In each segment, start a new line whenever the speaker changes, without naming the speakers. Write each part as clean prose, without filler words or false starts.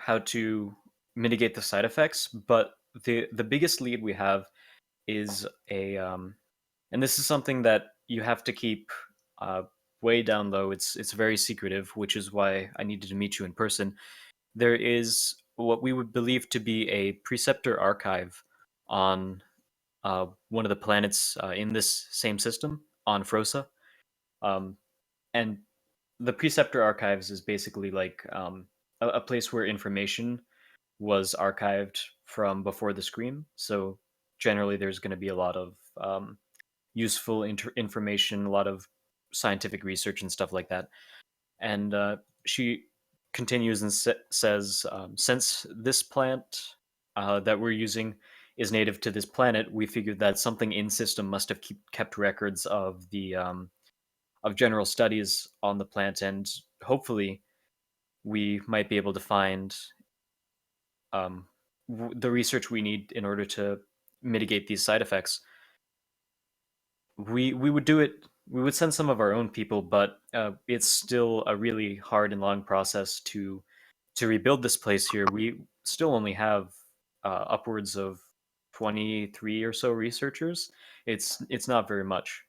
how to mitigate the side effects, but the biggest lead we have is and this is something that you have to keep way down low. It's very secretive, which is why I needed to meet you in person. There is what we would believe to be a preceptor archive on one of the planets in this same system on Frosa. Um, and the preceptor archives is basically like a place where information was archived from before the scream. So generally, there's going to be a lot of useful information, a lot of scientific research and stuff like that. And she continues and says, since this plant that we're using is native to this planet, we figured that something in system must have kept records of the of general studies on the plant, and hopefully we might be able to find the research we need in order to mitigate these side effects. We would do it. We would send some of our own people, but it's still a really hard and long process to rebuild this place here. We still only have upwards of 23 or so researchers. It's not very much.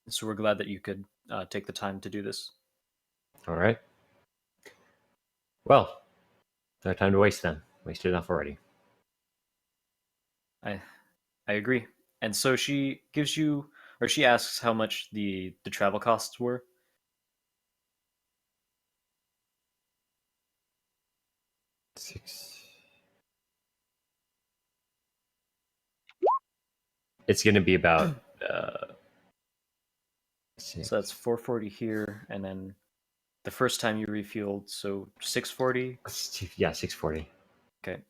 So we're glad that you could take the time to do this.
All right. Well, no time to waste then. Wasted enough already.
I agree. And so she gives you, or she asks how much the travel costs were.
It's going to be about.
So that's 440 here, and then the first time you refueled, so 640.
Yeah, 640.
Okay.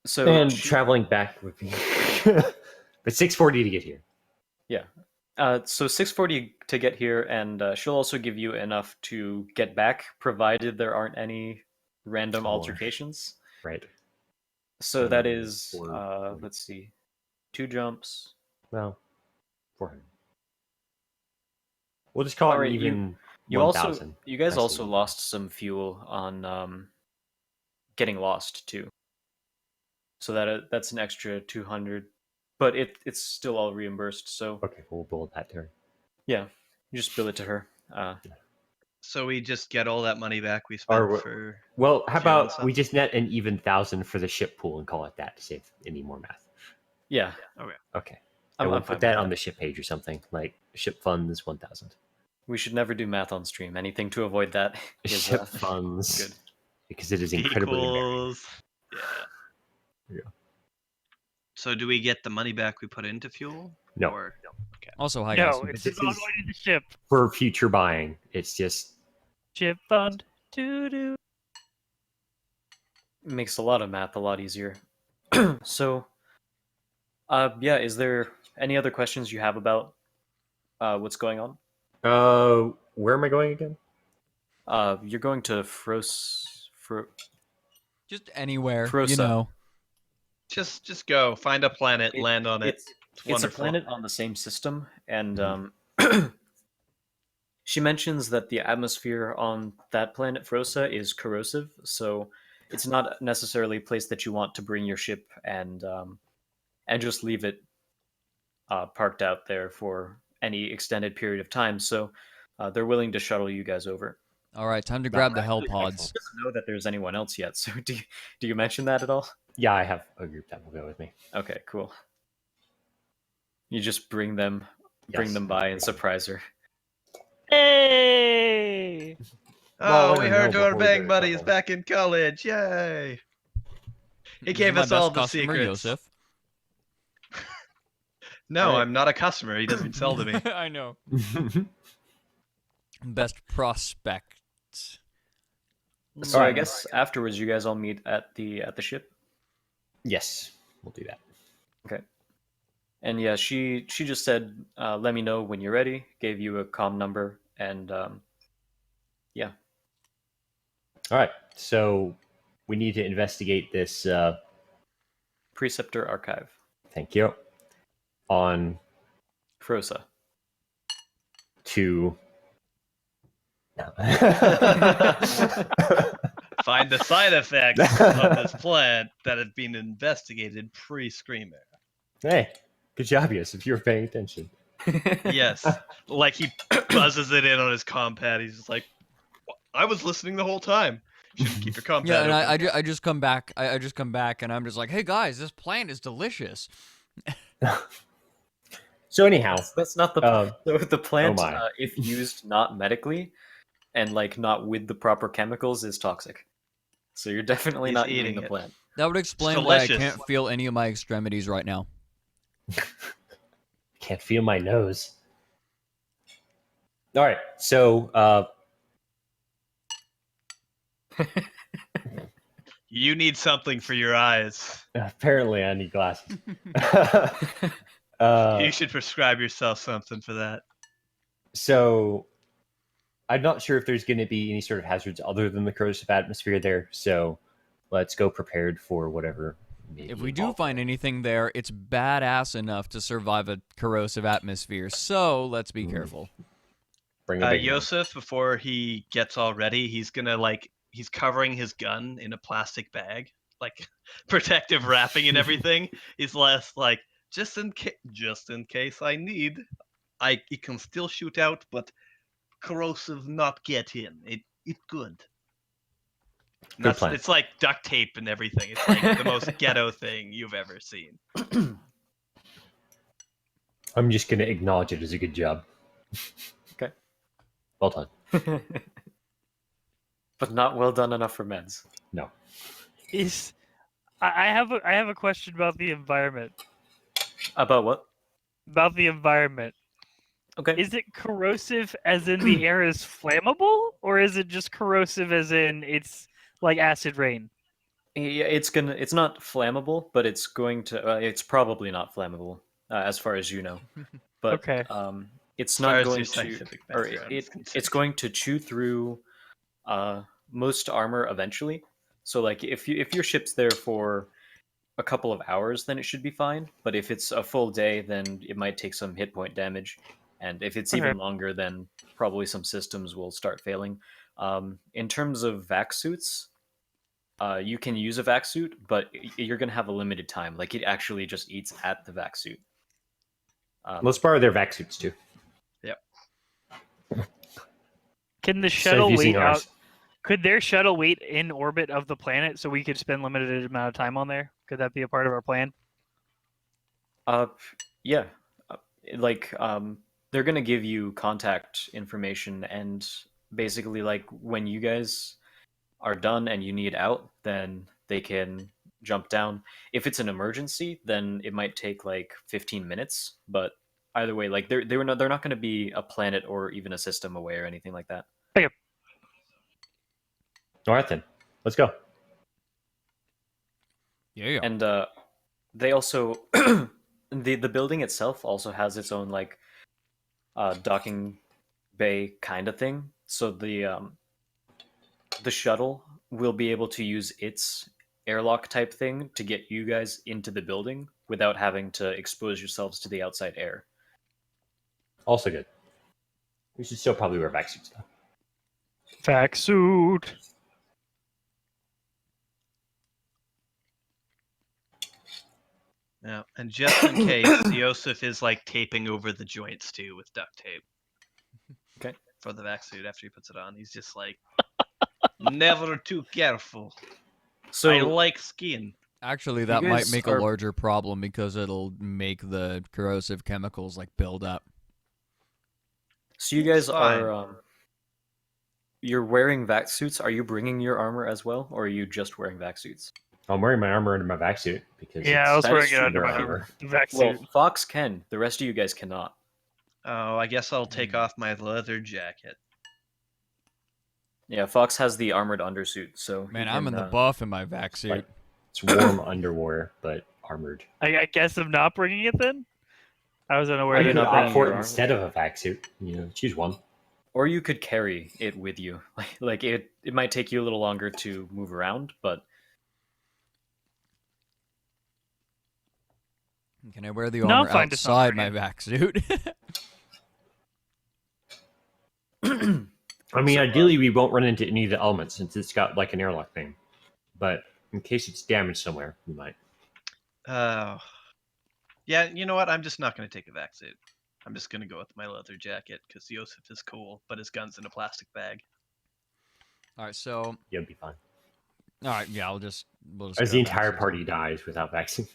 So
and traveling back would be, but 640 to get here.
Yeah. So 640 to get here, and she'll also give you enough to get back, provided there aren't any random altercations.
Right.
So that is, let's see, 2 jumps.
Well, 400. We'll just call it even 1,000.
You guys also lost some fuel on getting lost too. So that's an extra 200, but it's still all reimbursed. So
okay, we'll bill that to her.
Yeah, you just bill it to her.
So we just get all that money back we spent for.
Well, how about we just net an even 1,000 for the ship pool and call it that to save any more math?
Yeah.
Okay. And we'll put that on the ship page or something, like ship funds 1,000.
We should never do math on stream. Anything to avoid that is
ship funds. Good. Because it is incredibly
equals. Yeah. So do we get the money back we put into fuel?
No.
Or, no.
Okay. Also, hi
guys.
No,
it's all going to the ship.
For future buying. It's just...
Ship fund. Doo-doo.
Makes a lot of math a lot easier. So, yeah, is there any other questions you have about what's going on?
Where am I going again?
You're going to
just anywhere,
Frosa.
You know.
Just go find a planet, land on it.
It's a planet on the same system, and she mentions that the atmosphere on that planet Frosa is corrosive, so it's not necessarily a place that you want to bring your ship and just leave it parked out there for any extended period of time. So they're willing to shuttle you guys over.
All right, time to grab the hell pods.
She doesn't know that there's anyone else yet, so do you mention that at all?
Yeah, I have a group that will go with me.
Okay, cool. You just bring them by and surprise her.
Hey!
Oh, we heard our bang buddies back in college. Yay! He gave us all the secrets.
Joseph.
No, I'm not a customer. He doesn't sell to me.
I know. Best prospect.
So I guess afterwards you guys all meet at the ship?
Yes, we'll do that.
Okay. And yeah, she just said, let me know when you're ready, gave you a comm number, and yeah.
All right, so we need to investigate this...
Preceptor Archive.
Thank you. On...
Frosa.
To... No.
Find the side effects of this plant that have been investigated pre-Screamer.
Hey, good job, Yusuf. You were paying attention.
Yes. Like he buzzes it in on his compad. He's just like, I was listening the whole time. You shouldn't keep your compad
Yeah, and
open.
I just come back. I just come back, and I'm just like, hey guys, this plant is delicious.
So anyhow,
That's not the the plant.
my.
If used not medically and like not with the proper chemicals, is toxic. So you're definitely
He's
not eating
eating
the
it.
plant.
That would explain why I
delicious.
can't feel any of my extremities right now.
Can't feel my nose. All right, so
You need something for your eyes.
apparently I need glasses.
You should prescribe yourself something for that.
So I'm not sure if there's going to be any sort of hazards other than the corrosive atmosphere there. So let's go prepared for whatever.
If we do find anything there, it's badass enough to survive a corrosive atmosphere. So let's be careful.
Bring a big one.
Yosef, before he gets all ready, he's gonna he's covering his gun in a plastic bag, like protective wrapping and everything. He's less like just in case I need, it can still shoot out, but corrosive not get in. It good. And
Good plan.
it's like duct tape and everything. It's like the most ghetto thing you've ever seen.
I'm just going to acknowledge it as a good job.
Okay.
Well done.
But not well done enough for meds.
No.
I have a question about the environment.
About what?
About the environment.
Okay.
Is it corrosive as in the air is flammable, or is it just corrosive as in it's like acid rain?
Yeah, it's not flammable, but it's going to. It's probably not flammable, as far as you know. But
Okay.
it's
As far
not
as
going
your
to,
scientific
or
background is
it's
concerned.
going to chew through most armor eventually. So like if your ship's there for a couple of hours, then it should be fine. But if it's a full day, then it might take some hit point damage. And if it's even longer, then probably some systems will start failing. In terms of vac suits, you can use a vac suit, but you're going to have a limited time. Like it actually just eats at the vac suit.
Let's borrow their vac suits too.
Yep.
Can the
Instead
shuttle
of using
wait out?
ours.
Could their shuttle wait in orbit of the planet so we could spend limited amount of time on there? Could that be a part of our plan?
Yeah. Like they're going to give you contact information, and basically like when you guys are done and you need out, then they can jump down. If it's an emergency, then it might take like 15 minutes, but either way, like they're not going to be a planet or even a system away or anything like that.
Okay.
All right then, let's go.
Yeah.
And they also the building itself also has its own like docking bay kind of thing. So the shuttle will be able to use its airlock type thing to get you guys into the building without having to expose yourselves to the outside air.
Also good. We should still probably wear vac suits though.
Vac suit.
Yeah, and just in case, Yosef is like taping over the joints too with duct tape.
Okay.
For the vac suit after he puts it on, he's just like, never too careful.
So
I like skin.
Actually, that might
guys
make
are-
a larger problem because it'll make the corrosive chemicals like build up.
So you guys
It's fine.
are you're wearing vac suits. Are you bringing your armor as well, or are you just wearing vac suits?
I'm wearing my armor under my vac suit because
Yeah, I was
that
wearing
is
it
true,
under my
their
armor.
armor.
The vac
Well,
suit.
Fox can. The rest of you guys cannot.
Oh, I guess I'll take off my leather jacket.
Yeah, Fox has the armored undersuit. So
Man,
he
I'm
can,
in the buff in my vac suit.
Like, it's warm underwear, but armored.
I guess I'm not bringing it then. I was unaware.
Are
You
you
that
could
not
it-
bringing
opt for
your
it
armor?
instead of a vac suit. You know, choose one.
Or you could carry it with you. Like it might take you a little longer to move around, but
Can I wear the
No, I'm
armor
fine just not
outside my
bringing
vac suit?
I mean,
So,
ideally, we won't run into any of the elements since it's got like an airlock thing. But in case it's damaged somewhere, we might.
Yeah, you know what? I'm just not going to take a vac suit. I'm just going to go with my leather jacket because Yosef is cool, but his gun's in a plastic bag.
All right, so
You'll be fine.
all right, yeah, we'll just
As
go
the entire
vaccines.
party dies without vaccine.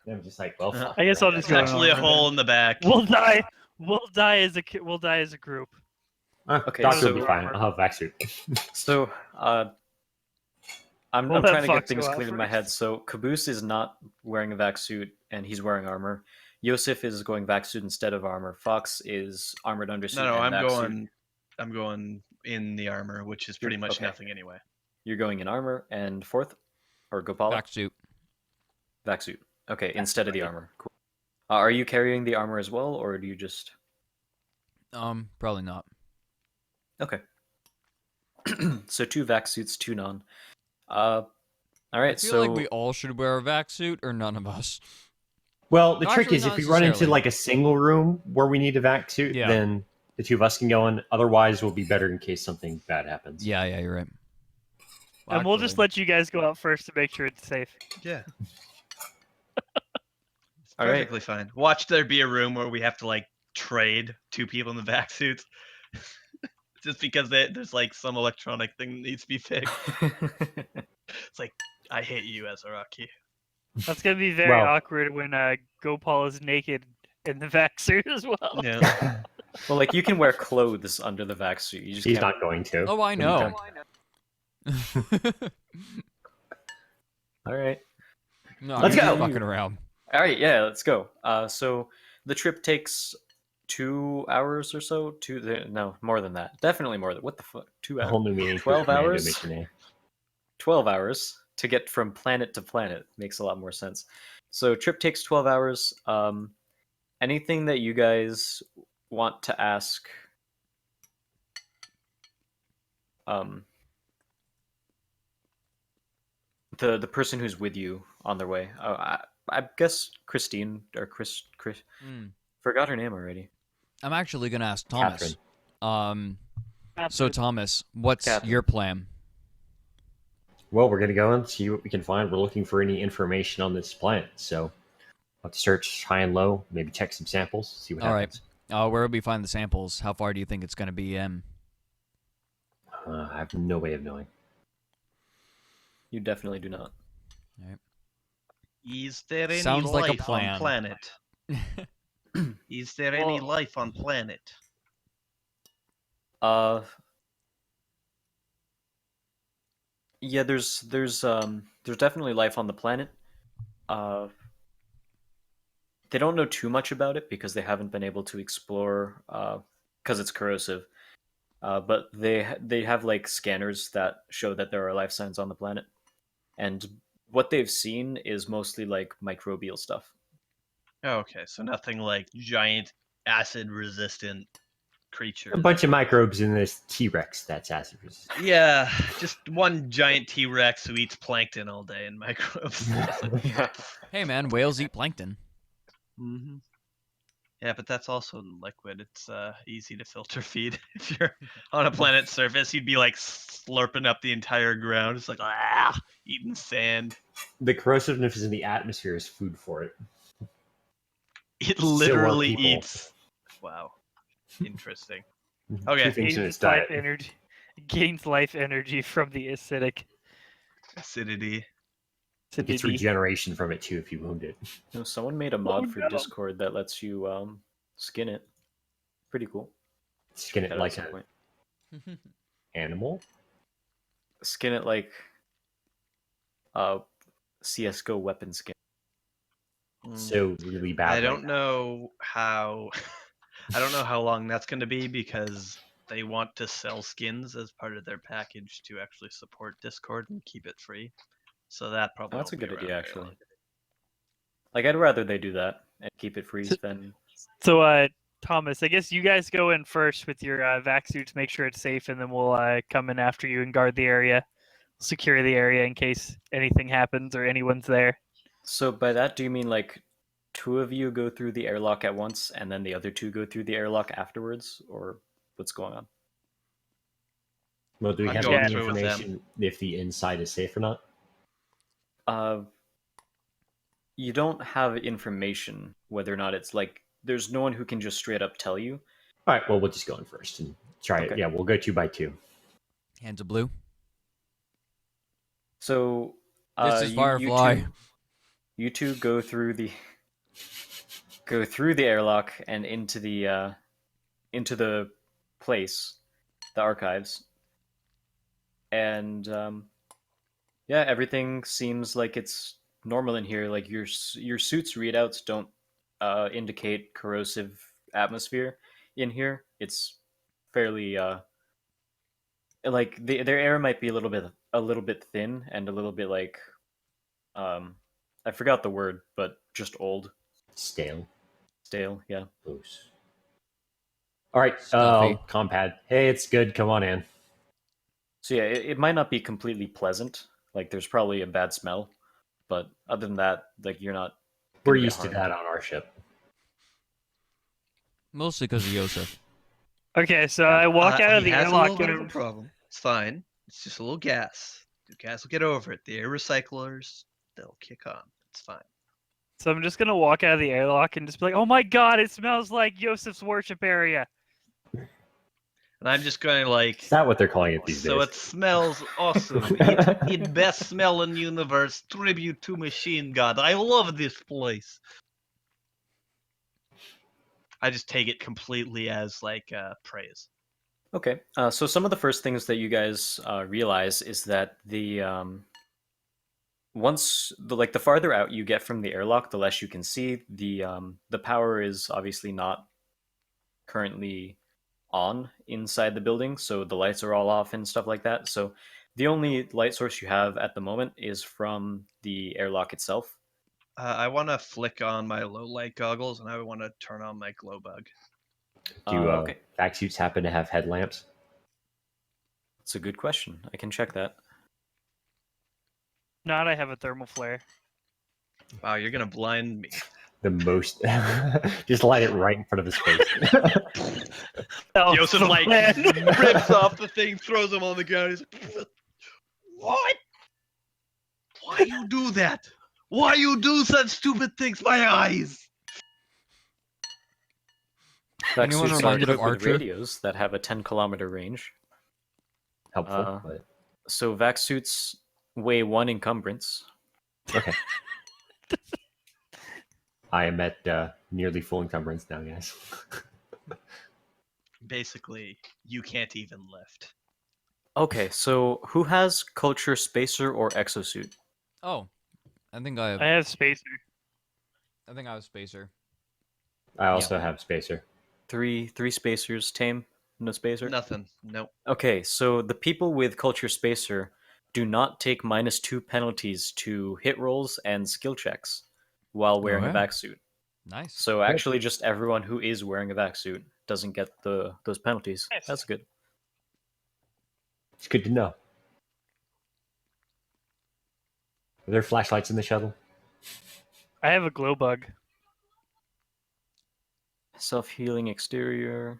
I'm just like, well, fuck.
I guess I'll just
There's
go in
actually a
armor
hole
then.
in the back.
We'll die. We'll die as a group.
Okay,
Doctor
so-
will be fine. I'll have vac suit.
So, I'm
We'll
trying
let
to get
Fox
things
go out
clear in my
first.
head. So Caboose is not wearing a vac suit, and he's wearing armor. Yosef is going vac suit instead of armor. Fox is armored undersuit.
No,
and vac suit.
I'm going in the armor, which is pretty much
Okay.
nothing anyway.
You're going in armor and fourth, or Gopala
Back suit.
vac suit. Okay, instead of the armor. Cool. Are you carrying the armor as well, or do you just?
Probably not.
Okay. So 2 vac suits, 2 non. All right.
I feel
so
like we all should wear a vac suit, or none of us.
Well, the
No,
trick
actually,
is
not
if we run into
necessarily.
like a single room where we need a vac suit,
Yeah.
then the two of us can go in. Otherwise, we'll be better in case something bad happens.
Yeah, you're right.
And we'll just
Actually,
let you guys go out first to make sure it's safe.
Yeah. It's
All right.
perfectly fine. Watch there be a room where we have to like trade 2 people in the vac suits. Just because there's like some electronic thing that needs to be fixed. It's like, I hate you, Azaraki.
That's gonna be very
Well-
awkward when Gopal is naked in the vac suit as well.
Yeah.
Well, like you can wear clothes under the vac suit. You just
He's
can't.
not going to.
oh, I
He'll be
know.
fine.
All right.
No,
Let's
I'm just
go.
fucking around.
All right. Yeah. Let's go. So the trip takes 2 hours or so. No, more than that. Definitely more than. What the fuck? 2
A
hours.
whole new meaning.
12
to Commando
hours?
Mission A.
12 hours to get from planet to planet makes a lot more sense. So trip takes 12 hours. Anything that you guys want to ask the person who's with you on their way. I guess Christine or Chris
Mm.
forgot her name already.
I'm actually gonna ask Thomas.
Catherine.
So Thomas, what's
Catherine.
your plan?
Well, we're gonna go and see what we can find. We're looking for any information on this planet, so let's search high and low. Maybe check some samples, see what
All right.
happens.
Where will we find the samples? How far do you think it's gonna be?
I have no way of knowing.
You definitely do not.
Is there any
Sounds like a
life
plan.
on planet? Is there any life on planet?
Yeah, there's definitely life on the planet. They don't know too much about it because they haven't been able to explore because it's corrosive. But they have like scanners that show that there are life signs on the planet, and what they've seen is mostly like microbial stuff.
Oh, okay, so nothing like giant acid-resistant creature.
A bunch of microbes in this T-Rex that's acid resistant.
Yeah, just one giant T-Rex who eats plankton all day and microbes.
Yeah.
Hey man, whales eat plankton.
Mm-hmm. Yeah, but that's also liquid. It's easy to filter feed. If you're on a planet's surface, you'd be like slurping up the entire ground. It's like eating sand.
The corrosiveness in the atmosphere is food for it.
It
So are
literally
people.
eats. Wow, interesting.
Two
Okay,
things in
Gains
its
life
diet.
energy. Gains life energy from the acidic.
acidity.
It gets
Acidity.
regeneration from it too if you wound it.
No, someone made a mod for
no.
Discord that lets you skin it. Pretty cool.
Skin
Check
it
that out
like
at some
an
point.
animal.
Skin it like CS:GO weapon skin.
So really bad.
I
right
don't
now.
know how. I don't know how long that's going to be because they want to sell skins as part of their package to actually support Discord and keep it free. So that probably.
That's a
won't be
good idea,
around very
actually.
long.
Like I'd rather they do that and keep it free than
So, Thomas, I guess you guys go in first with your vac suits, make sure it's safe, and then we'll come in after you and guard the area, secure the area in case anything happens or anyone's there.
So by that, do you mean like 2 of you go through the airlock at once and then the other 2 go through the airlock afterwards, or what's going on?
Well, do we
I'm
have
going
any
through with them.
information if the inside is safe or not?
You don't have information whether or not it's like there's no one who can just straight up tell you.
All right. Well, we'll just go in first and try it.
Okay.
Yeah, we'll go 2 by 2.
Hands of blue.
So
This is
you
Firefly.
you two go through the airlock and into the place, the archives, and yeah, everything seems like it's normal in here. Like your suit's readouts don't indicate corrosive atmosphere in here. It's fairly like their air might be a little bit thin and a little bit like I forgot the word, but just old,
Stale.
stale. Yeah.
Gross. All right.
Stuffy.
Compad. Hey, it's good. Come on in.
So yeah, it might not be completely pleasant. Like there's probably a bad smell, but other than that, like you're not.
We're
gonna get
used to
harmed.
that on our ship.
Mostly because of Yosef.
Okay, so I walk out of
He
the
has a
airlock
little bit of a
and
problem. It's fine. It's just a little gas. The gas will get over it. The air recyclers, they'll kick on. It's fine.
so I'm just gonna walk out of the airlock and just be like, "Oh my god, it smells like Yosef's worship area."
And I'm just going like,
Is that what they're calling it these
so
days?
it smells awesome. It best smell in universe. Tribute to Machine God. I love this place. I just take it completely as like praise.
Okay. So some of the first things that you guys realize is that the once the farther out you get from the airlock, the less you can see. The power is obviously not currently on inside the building, so the lights are all off and stuff like that. So the only light source you have at the moment is from the airlock itself.
I want to flick on my low light goggles and I want to turn on my glow bug.
Do
Okay,
vac suits happen to have headlamps?
that's a good question. I can check that.
Not, I have a thermal flare.
Wow, you're gonna blind me.
The most. Just light it right in front of his face.
That was
Joseph
the
like
plan.
rips off the thing, throws him on the ground. He's like, "What? Why you do that? Why you do such stupid things? My eyes!"
Vac
Anyone
suits are
reminded of
equipped with
Archer?
radios that have a 10-kilometer range.
Helpful, but
So vac suits weigh 1 encumbrance.
okay. I am at nearly full encumbrance now, guys.
Basically, you can't even lift.
Okay, so who has culture spacer or exosuit?
Oh, I think I have.
I have spacer.
I think I have spacer.
I also have spacer.
Three spacers. Tame, no spacer.
Nothing. Nope.
Okay, so the people with culture spacer do not take -2 penalties to hit rolls and skill checks while wearing
Oh,
a
yeah.
vac suit.
Nice.
So actually, just everyone who is wearing a vac suit doesn't get those penalties.
Nice.
That's good.
It's good to know. Are there flashlights in the shuttle?
I have a glow bug.
Self-healing exterior.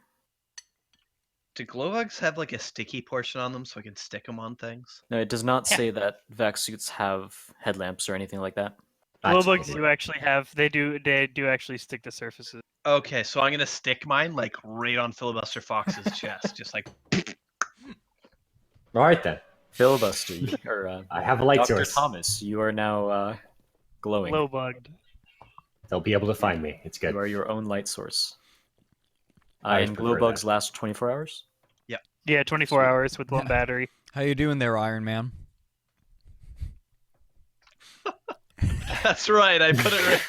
Do glow bugs have like a sticky portion on them so I can stick them on things?
No, it does not
Yeah.
say that vac suits have headlamps or anything like that.
Glow
That's
bugs
cool.
do actually have. They do actually stick to surfaces.
Okay, so I'm gonna stick mine like right on Filibuster Fox's chest, just like.
All right then.
Filibuster, or
I have a light
Dr.
source.
Thomas, you are now glowing.
Glow bugged.
They'll be able to find me. It's good.
You are your own light source.
I
And glow
prefer
bugs
that.
last 24 hours?
Yeah, 24
Sweet.
hours with one battery.
How you doing there, Iron Man?
That's right. I put it.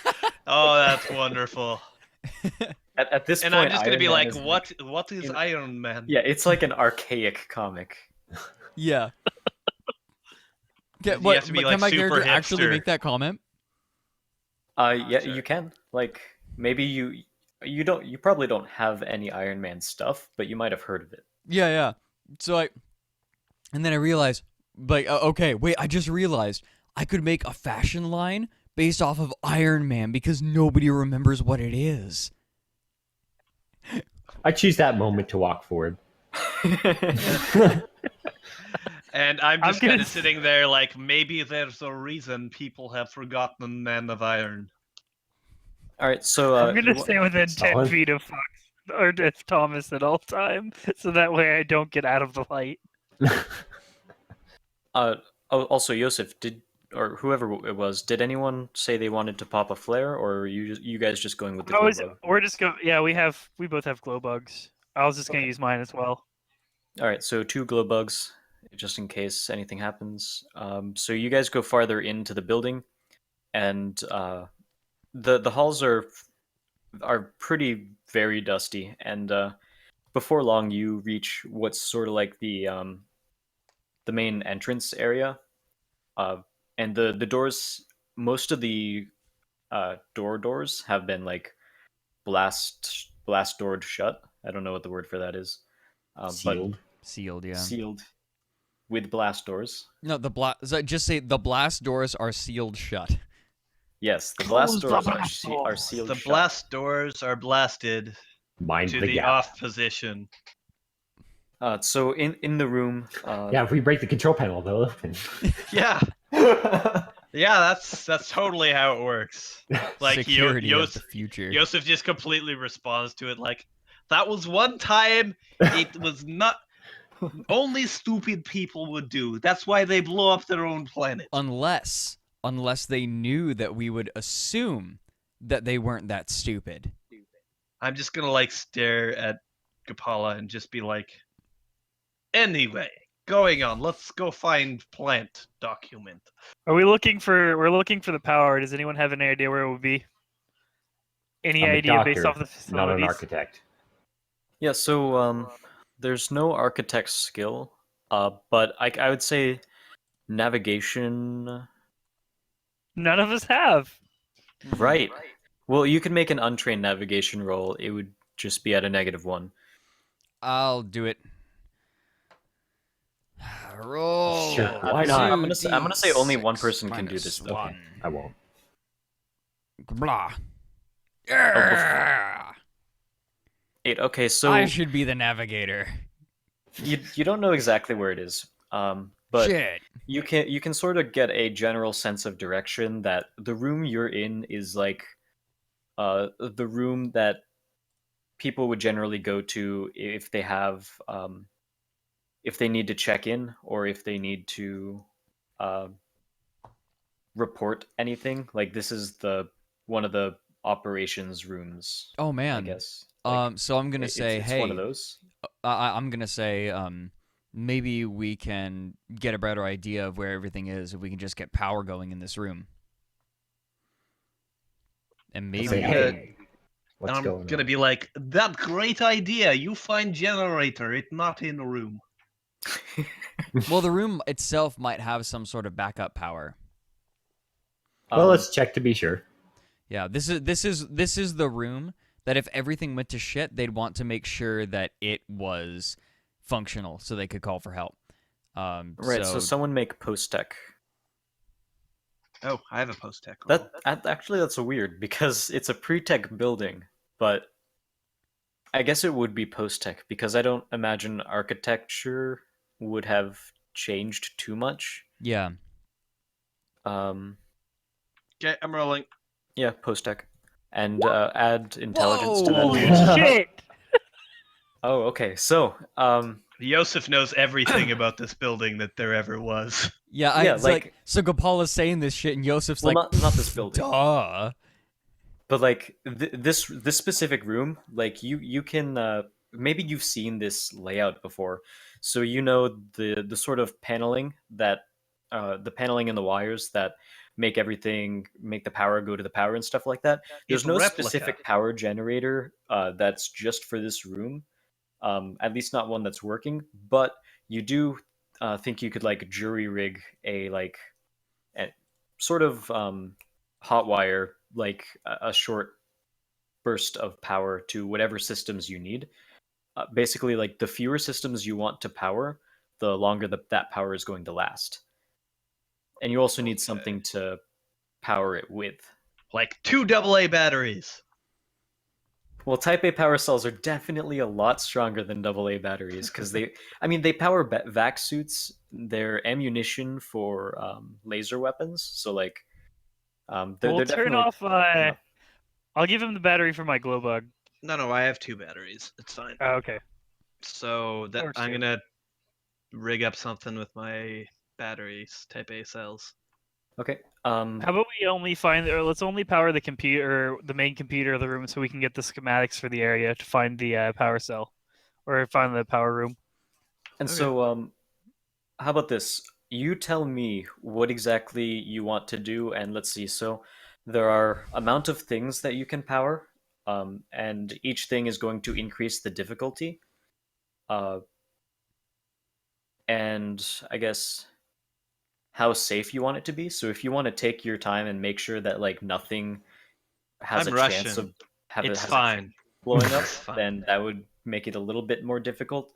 Oh, that's wonderful.
At this
And
point,
I'm just gonna
Iron
be
Man
like,
is
what is
in-
Iron Man?
Yeah, it's like an archaic comic.
Yeah.
You
Can, what,
have to be,
can
like,
my
super
character actually
hipster.
make that comment?
Yeah,
sure.
you can. Like, maybe you probably don't have any Iron Man stuff, but you might have heard of it.
Yeah, yeah. So and then I realized, like, okay, wait, I just realized I could make a fashion line based off of Iron Man because nobody remembers what it is.
I choose that moment to walk forward.
And I'm
I'm
just kind
gonna
of sitting there like, maybe there's a reason people have forgotten Man of Iron.
All right, so
I'm gonna stay within 10
Solid.
feet of Fox or of Thomas at all time, so that way I don't get out of the light.
Also, Yosef, or whoever it was, did anyone say they wanted to pop a flare, or are you guys just going with the glow bug?
We're just going. Yeah, we both have glow bugs. I was just gonna use mine as well.
All right, so 2 glow bugs, just in case anything happens. So you guys go farther into the building, and the halls are pretty very dusty, and before long you reach what's sort of like the main entrance area, and the doors, most of the doors have been like blast doored shut. I don't know what the word for that is, but
Sealed.
Sealed, yeah.
sealed with blast doors.
No, so just say the blast doors are sealed shut.
Yes, the
Close
blast
the
doors
blast
are
doors.
sealed
The
shut.
blast doors are blasted
Mind
to
the
the
gap.
off position.
So in the room,
Yeah, if we break the control panel, they'll open.
Yeah, yeah, that's totally how it works. Like
Security of the future.
Yosef just completely responds to it like, that was one time it was not only stupid people would do. That's why they blow up their own planet.
Unless they knew that we would assume that they weren't that stupid.
I'm just gonna like stare at Gapala and just be like, anyway, going on. Let's go find plant document.
We're looking for the power. Does anyone have any idea where it would be? Any
I'm a
idea based
doctor,
off the
not
facilities?
an architect.
yeah. So there's no architect skill, but I would say navigation.
None of us have.
Right. Well, you can make an untrained navigation roll. It would just be at a -1.
I'll do it. Roll.
Sure, why not?
I'm gonna say only one person can do this, though.
Okay, I won't.
Blah.
Oh, 8. Okay, so
I should be the navigator.
you don't know exactly where it is, but
Shit.
you can sort of get a general sense of direction that the room you're in is like the room that people would generally go to if they have if they need to check in or if they need to report anything. Like this is one of the operations rooms.
Oh
I
man.
guess.
So I'm gonna say,
it's
hey,
one of those.
I'm gonna say, maybe we can get a better idea of where everything is if we can just get power going in this room. And maybe
Say,
gonna-
hey, what's
I'm
going
gonna
on?
be like, that great idea. You find generator. It's not in the room.
well, the room itself might have some sort of backup power.
Well, let's check to be sure.
Yeah, this is the room that if everything went to shit, they'd want to make sure that it was functional so they could call for help.
Right. So someone make post tech.
Oh, I have a post tech.
Actually that's a weird because it's a pre-tech building, but I guess it would be post-tech because I don't imagine architecture would have changed too much.
Yeah.
Okay, I'm rolling.
Yeah, post-tech, and add intelligence to that.
Holy
too.
shit!
Oh, okay. So,
Yosef knows everything about this building that there ever was.
Yeah,
Yeah,
it's
like-
so Gopala's saying this shit and Yosef's
well,
like,
not this building,
duh.
but like this specific room, like you can maybe you've seen this layout before, so you know the sort of paneling that the paneling and the wires that make the power go to the power and stuff like that. There's
It's
no
replica.
specific power generator that's just for this room, at least not one that's working. But you do think you could like jury rig a sort of hot wire, like a short burst of power to whatever systems you need. Basically, like the fewer systems you want to power, the longer that power is going to last. And you also need something to power it with.
Like 2 AA batteries.
Well, Type A power cells are definitely a lot stronger than AA batteries because they power vac suits. They're ammunition for laser weapons. So like,
We'll
they're
turn
definitely
off.
enough.
I'll give him the battery for my glow bug.
No, I have 2 batteries. It's fine.
Oh, okay.
So that
works
I'm
too.
gonna rig up something with my batteries, Type A cells.
Okay.
How about we only find, or let's only power the computer, the main computer of the room, so we can get the schematics for the area to find the power cell, or find the power room.
And
Okay.
so, how about this? You tell me what exactly you want to do, and let's see. So, there are amount of things that you can power, and each thing is going to increase the difficulty. Uh, and I guess how safe you want it to be. So, if you want to take your time and make sure that like nothing has
I'm
a chance
Russian.
of
It's
has a chance
fine.
blowing up,
It's fine.
then that would make it a little bit more difficult.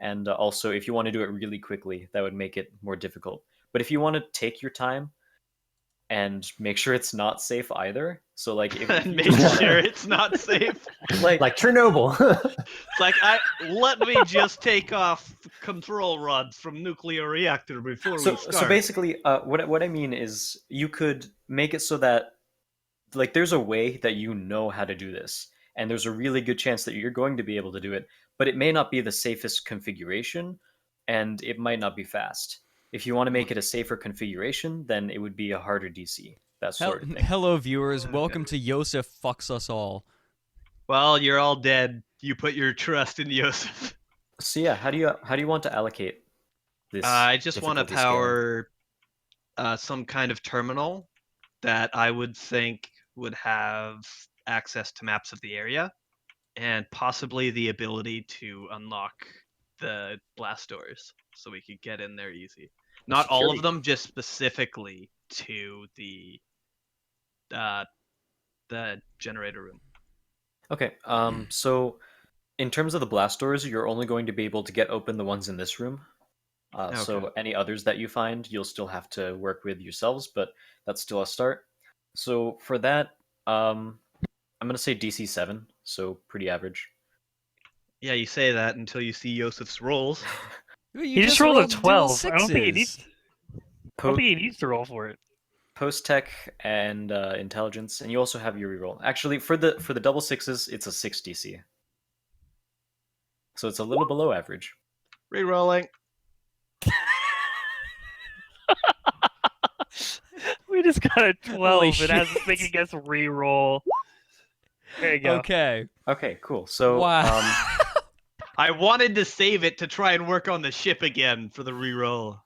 And also, if you want to do it really quickly, that would make it more difficult. But if you want to take your time and make sure it's not safe either, so like if you
Make
just wanna,
sure it's not safe.
like
Like Chernobyl.
It's like let me just take off control rods from nuclear reactor before we start.
so basically, what I mean is you could make it so that like there's a way that you know how to do this, and there's a really good chance that you're going to be able to do it, but it may not be the safest configuration, and it might not be fast. If you want to make it a safer configuration, then it would be a harder DC, that sort of thing.
Hello, viewers.
Okay.
Welcome to Yosef Fucks Us All.
Well, you're all dead. You put your trust in Yosef.
So yeah, how do you want to allocate this?
I just want to
difficulty scaling?
power some kind of terminal that I would think would have access to maps of the area and possibly the ability to unlock the blast doors so we could get in there easy. Not all of
Security.
them, just specifically to the generator room.
Okay, so in terms of the blast doors, you're only going to be able to get open the ones in this room. So
Okay.
any others that you find, you'll still have to work with yourselves, but that's still a start. So for that, I'm gonna say DC 7, so pretty average.
Yeah, you say that until you see Yosef's rolls.
You
He just rolled a
dual
12. I don't think he
sixes.
needs. I don't think he needs to roll for it.
Post tech and intelligence, and you also have your reroll. Actually, for the double sixes, it's a 6 DC, so it's a little below average.
Rerolling.
We just got a 12. It has
shit.
a thing against reroll. There you go.
Okay.
Okay, cool. So
Wow.
I wanted to save it to try and work on the ship again for the reroll.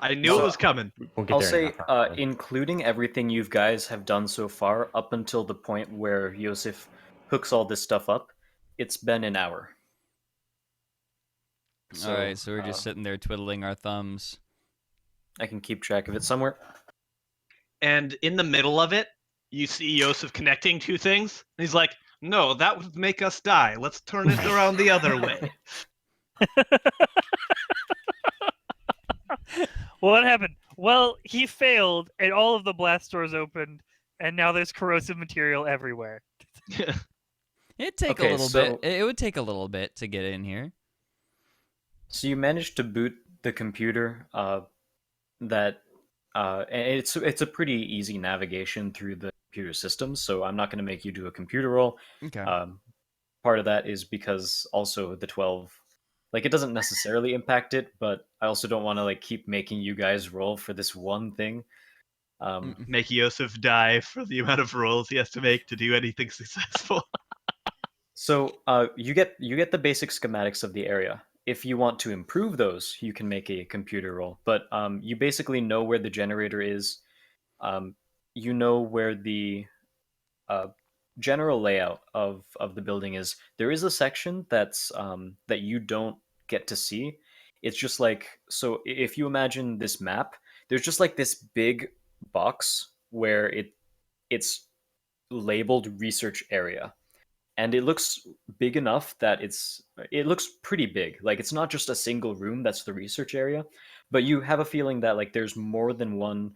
I knew it was coming.
We'll get
I'll
there
say,
enough, probably.
including everything you guys have done so far, up until the point where Yosef hooks all this stuff up, it's been an hour.
All right, so we're just sitting there twiddling our thumbs.
I can keep track of it somewhere.
And in the middle of it, you see Yosef connecting two things. And he's like, no, that would make us die. Let's turn it around the other way.
What happened? Well, he failed, and all of the blast doors opened, and now there's corrosive material everywhere.
It'd take
Okay,
a little
so-
bit. It would take a little bit to get in here.
So you managed to boot the computer. And it's a pretty easy navigation through the computer system. So I'm not going to make you do a computer roll.
Okay.
Part of that is because also the 12, like it doesn't necessarily impact it, but I also don't want to like keep making you guys roll for this one thing.
Make Yosef die for the amount of rolls he has to make to do anything successful.
So you get the basic schematics of the area. If you want to improve those, you can make a computer roll. But you basically know where the generator is. You know where the general layout of the building is. There is a section that's that you don't get to see. It's just like, so if you imagine this map, there's just like this big box where it's labeled research area, and it looks big enough that it looks pretty big. Like it's not just a single room that's the research area, but you have a feeling that like there's more than one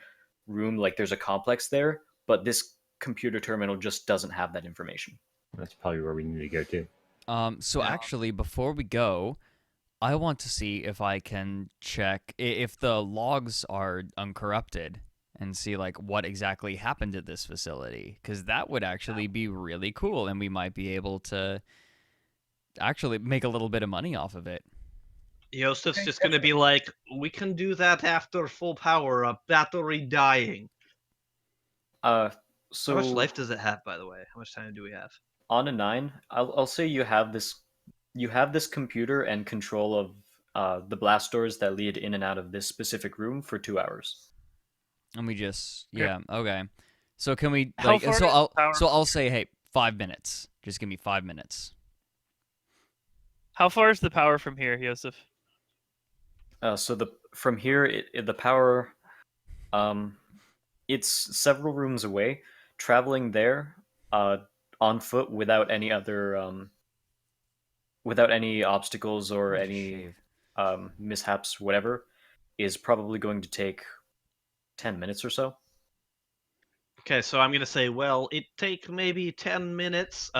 room, like there's a complex there, but this computer terminal just doesn't have that information.
That's probably where we need to go to.
So
Yeah.
actually, before we go, I want to see if I can check if the logs are uncorrupted and see like what exactly happened at this facility, because that would actually be really cool, and we might be able to actually make a little bit of money off of it.
Yosef's just gonna be like, we can do that after full power, a battery dying.
Uh,
How
so
much life does it have, by the way? How much time do we have?
on a 9, I'll say you have this computer and control of the blast doors that lead in and out of this specific room for 2 hours.
And we just
Okay.
okay. So can we
How
like
far
so
is
I'll
the power
so I'll
from
say hey 5 minutes. Just give me 5 minutes.
How far is the power from here, Yosef?
So from here, the power, it's several rooms away. Traveling there, on foot without any obstacles or any mishaps, whatever, is probably going to take 10 minutes or so.
Okay, so I'm gonna say, well, it take maybe 10 minutes.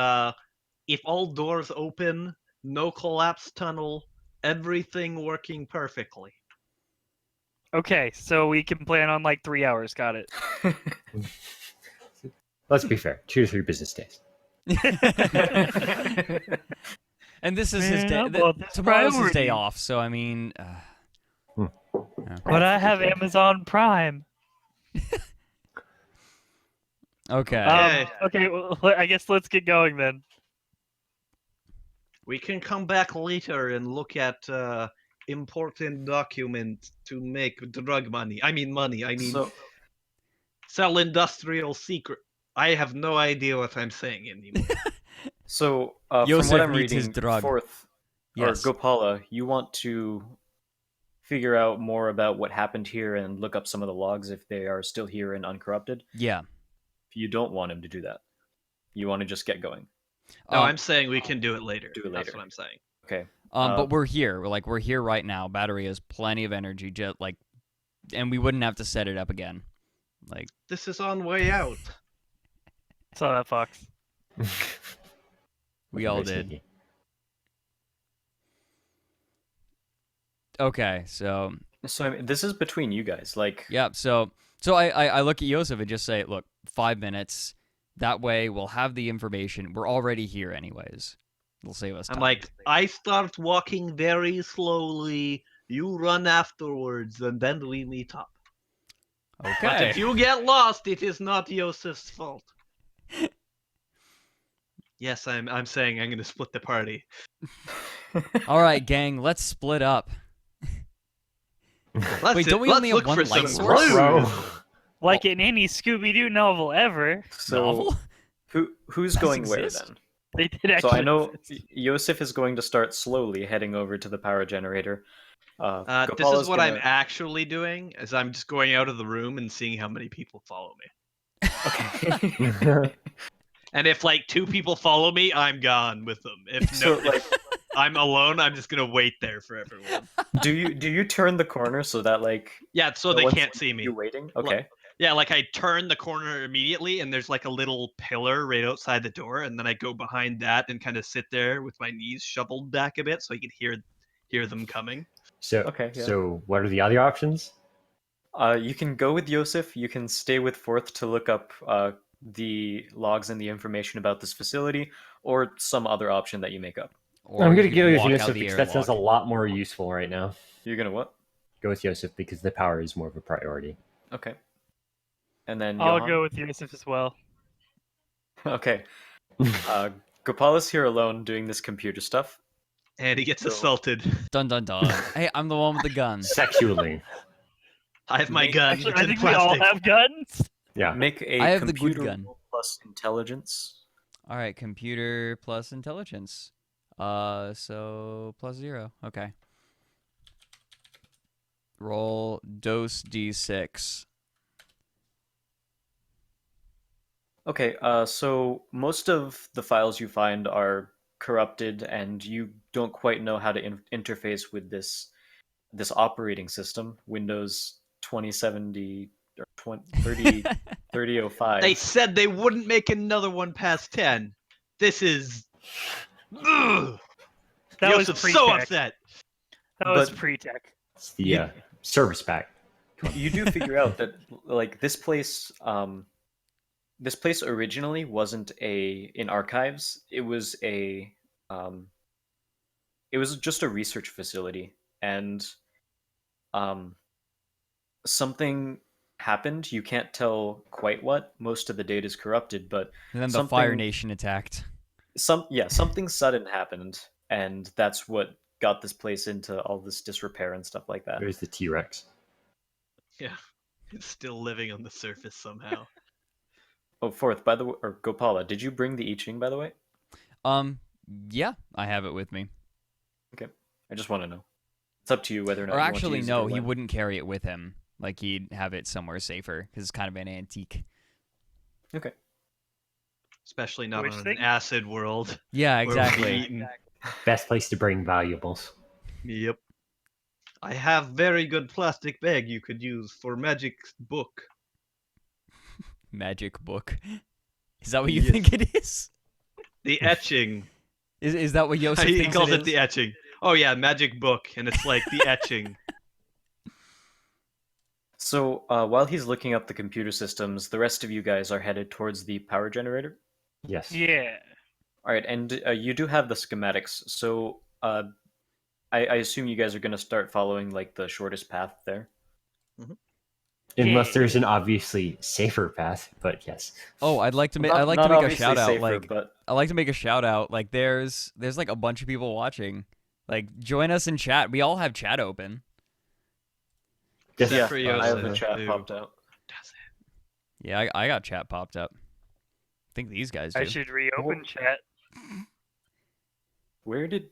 If all doors open, no collapse tunnel, everything working perfectly.
Okay, so we can plan on like 3 hours. Got it.
Let's be fair. 2 to 3 business days.
And this is his
Man,
day.
I'm on this
Tomorrow's his day
priority.
off, so I mean,
But I have Amazon Prime.
okay.
Okay, well, I guess let's get going then.
We can come back later and look at important documents to make drug money. I mean money. I mean
So,
sell industrial secret. I have no idea what I'm saying anymore.
from
Yosef
what I'm
needs his
reading,
drug.
Fourth,
Yes.
or Gopala, you want to figure out more about what happened here and look up some of the logs if they are still here and uncorrupted.
Yeah.
You don't want him to do that. You want to just get going.
No, I'm saying we can do it later.
Do it
That's
later.
what I'm saying.
Okay.
But we're here. We're here right now. Battery has plenty of energy. Just like, and we wouldn't have to set it up again. Like,
This is on way out.
Saw that, Fox.
we all
Very
did.
sneaky.
Okay. So
So I mean, this is between you guys. Like,
yeah. So I look at Yosef and just say, look, 5 minutes. That way we'll have the information. We're already here anyways. It'll save us time.
I'm like, I start walking very slowly. You run afterwards, and then we meet up. But
okay.
if you get lost, it is not Yosef's fault. Yes, I'm saying I'm gonna split the party.
All right, gang. Let's split up. Wait, don't we
let's
only have
look
one
for
light
some
source?
clues.
Bro.
Like in any Scooby-Doo novel ever,
so
Novel?
who's
Does
going where
exist?
then?
they did actually.
So I know
exist.
Yosef is going to start slowly heading over to the power generator.
This
Gopala's
is what I'm
gonna-
actually doing, is I'm just going out of the room and seeing how many people follow me.
Okay.
And if like 2 people follow me, I'm gone with them. If
So,
no, if I'm alone, I'm just gonna wait there for everyone.
do you turn the corner so that like
Yeah, so
no
they
one's
can't see me.
you waiting? Okay.
Yeah, like I turn the corner immediately, and there's like a little pillar right outside the door, and then I go behind that and kind of sit there with my knees shoveled back a bit, so I can hear them coming.
So,
Okay, yeah.
so what are the other options?
You can go with Yosef. You can stay with Fourth to look up the logs and the information about this facility, or some other option that you make up.
Or
I'm going
you
to go
can
with
walk out
Yosef
the
because that sounds a
airlock.
lot more useful right now.
You're gonna what?
Go with Yosef because the power is more of a priority.
Okay. And then
I'll
Johan?
go with Yosef as well.
Okay. Gopala's here alone doing this computer stuff.
And he gets
So-
assaulted.
Dun dun dun. Hey, I'm the one with the gun.
Sexually.
I have my
Make-
gun.
Actually,
it's
I
in
think we all
plastic.
have guns.
Yeah.
Make a
I have the good
computer
gun.
roll plus intelligence.
All right, computer plus intelligence. So +0. Okay. Roll dose d6.
Okay, so most of the files you find are corrupted, and you don't quite know how to interface with this operating system, Windows 2070 or 3005.
They said they wouldn't make another one past 10. This is. Ugh.
That was
Yosef's
pre-tech.
so upset.
That was
But-
pre-tech.
It's the service pack.
You do figure out that like this place originally wasn't in archives. It was just a research facility, and something happened. You can't tell quite what. Most of the data is corrupted, but
And then the Fire
something-
Nation attacked.
something sudden happened, and that's what got this place into all this disrepair and stuff like that.
There's the T-Rex.
Yeah. It's still living on the surface somehow.
Oh, fourth, by the way, or Gopala, did you bring the I Ching, by the way?
Yeah, I have it with me.
Okay, I just want to know. It's up to you whether or not.
Or
you want to
actually,
use it
no,
or
he
when.
wouldn't carry it with him. Like he'd have it somewhere safer because it's kind of an antique.
Okay.
Especially not
Which
on
thing?
an acid world.
Yeah,
where we're
exactly.
eaten.
Best place to bring valuables.
Yep. I have very good plastic bag you could use for magic book.
Magic book. Is that what you
Yes.
think it is?
The etching.
Is that what Yosef
He
thinks
calls
it
it the
is?
etching. Oh yeah, magic book, and it's like the etching.
So while he's looking up the computer systems, the rest of you guys are headed towards the power generator.
Yes.
Yeah.
All right, and you do have the schematics. So I assume you guys are going to start following like the shortest path there.
Unless
Yeah.
there's an obviously safer path, but yes.
Oh, I'd like to make.
Not-
I'd like
not
to make a
obviously
shout out.
safer,
Like,
but
I like to make a shout out. Like, there's like a bunch of people watching. Like, join us in chat. We all have chat open.
Just,
yeah,
for
I
Yosef,
have the chat
too.
popped out.
Yeah, I got chat popped up. I think these guys do.
I should reopen chat.
Where did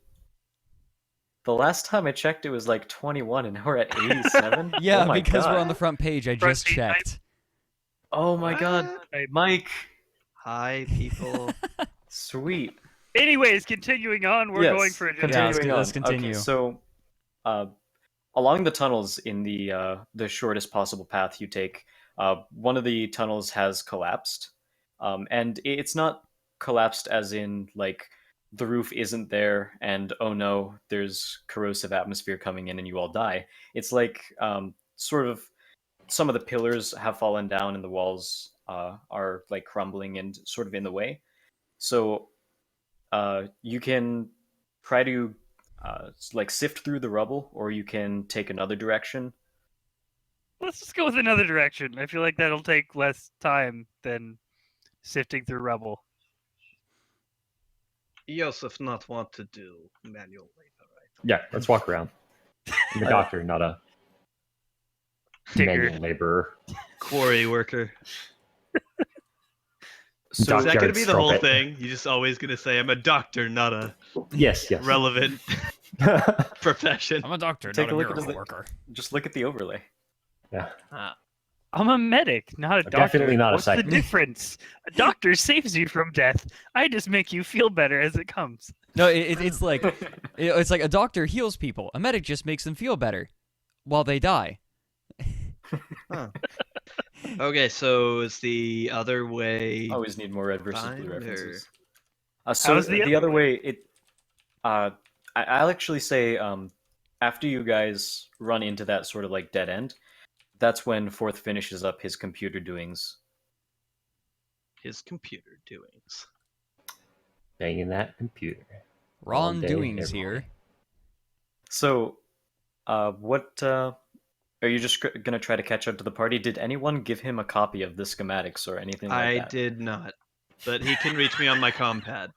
the last time I checked? It was like 21, and now we're at 87.
Yeah,
oh my
because
God.
we're on the front page. I
Front
just
page, I-
checked.
Oh my God,
I-
Mike,
Hi, people.
sweet.
Anyways, continuing on, we're
Yes,
going for a
Yeah, let's
continuing
go-
on.
let's continue.
Okay, so, along the tunnels in the shortest possible path you take, one of the tunnels has collapsed, and it's not collapsed as in like the roof isn't there and oh no, there's corrosive atmosphere coming in and you all die. It's like sort of some of the pillars have fallen down and the walls are like crumbling and sort of in the way. So you can try to like sift through the rubble, or you can take another direction.
Let's just go with another direction. I feel like that'll take less time than sifting through rubble.
Yosef not want to do manual labor, right?
yeah, let's walk around. I'm a doctor, not a
Digger.
manual laborer.
Quarry worker.
So
Is that
Dockyard
gonna be the whole
strumpet.
thing? You're just always gonna say I'm a doctor, not a
Yes, yes.
relevant profession.
I'm a doctor,
Take
not
a
a
look at
miracle
the-
worker.
just look at the overlay.
yeah.
I'm a medic, not a doctor.
Definitely not a
What's the
psychic.
difference? A doctor saves you from death. I just make you feel better as it comes.
No, it's like it's like a doctor heals people. A medic just makes them feel better while they die.
Okay, so is the other way?
Always need more red versus
Fine,
blue
or-
references. So
How's the
the
other
other way, I'll actually say after you guys run into that sort of like dead end, that's when Fourth finishes up his computer doings.
His computer doings.
Banging that computer. All
Ron
day,
Doings
every
here.
day.
So, what are you just gonna try to catch up to the party? Did anyone give him a copy of the schematics or anything like
I
that?
did not, but he can reach me on my compad,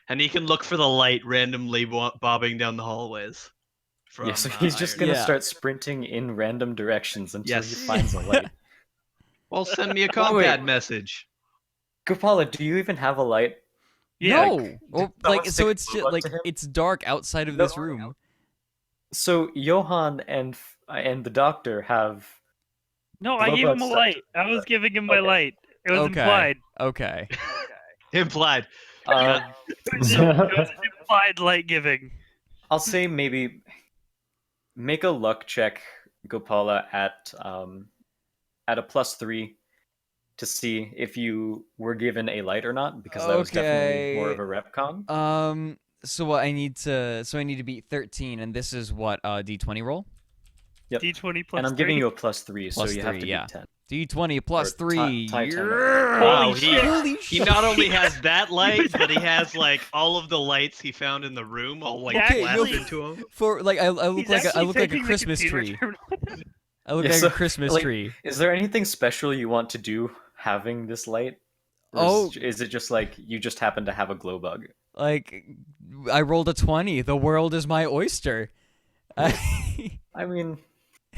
and he can look for the light randomly bobbing down the hallways. From,
Yeah, so he's just
Iron.
gonna
Yeah.
start sprinting in random directions until he
Yes.
finds a light.
Well, send me a
Oh, wait.
compad message.
Gopala, do you even have a light?
Yeah.
No, well,
someone
like so
stick a
it's
blue
just
button
like
to him?
it's dark outside of this room.
So Johan and the doctor have.
No, I
Glow
gave him a
butts.
light. I was giving him my
Okay.
light. It was
Okay.
implied.
Okay.
Implied.
It was an implied light giving.
I'll say maybe make a luck check, Gopala, at a +3, to see if you were given a light or not, because that was definitely more of a retcon.
So what I need to beat 13, and this is what D20 roll.
Yep.
D20 plus
And I'm
3.
giving you a +3, so
Plus
you have
3,
to
yeah.
beat 10.
D20 plus
Or
3.
tie 10 up.
Yeah!
Wow,
Holy shit.
Holy
he
shit.
not only has that light, but he has like all of the lights he found in the room all like
Okay,
blasted
no,
into him.
For like I look
He's
like I
actually
look like a
taking the
Christmas
computer
tree.
terminal.
I look
Yeah,
like
so,
a Christmas
like,
tree.
Is there anything special you want to do having this light? Or
Oh.
is it just like you just happen to have a glow bug?
Like I rolled a 20. The world is my oyster.
I mean,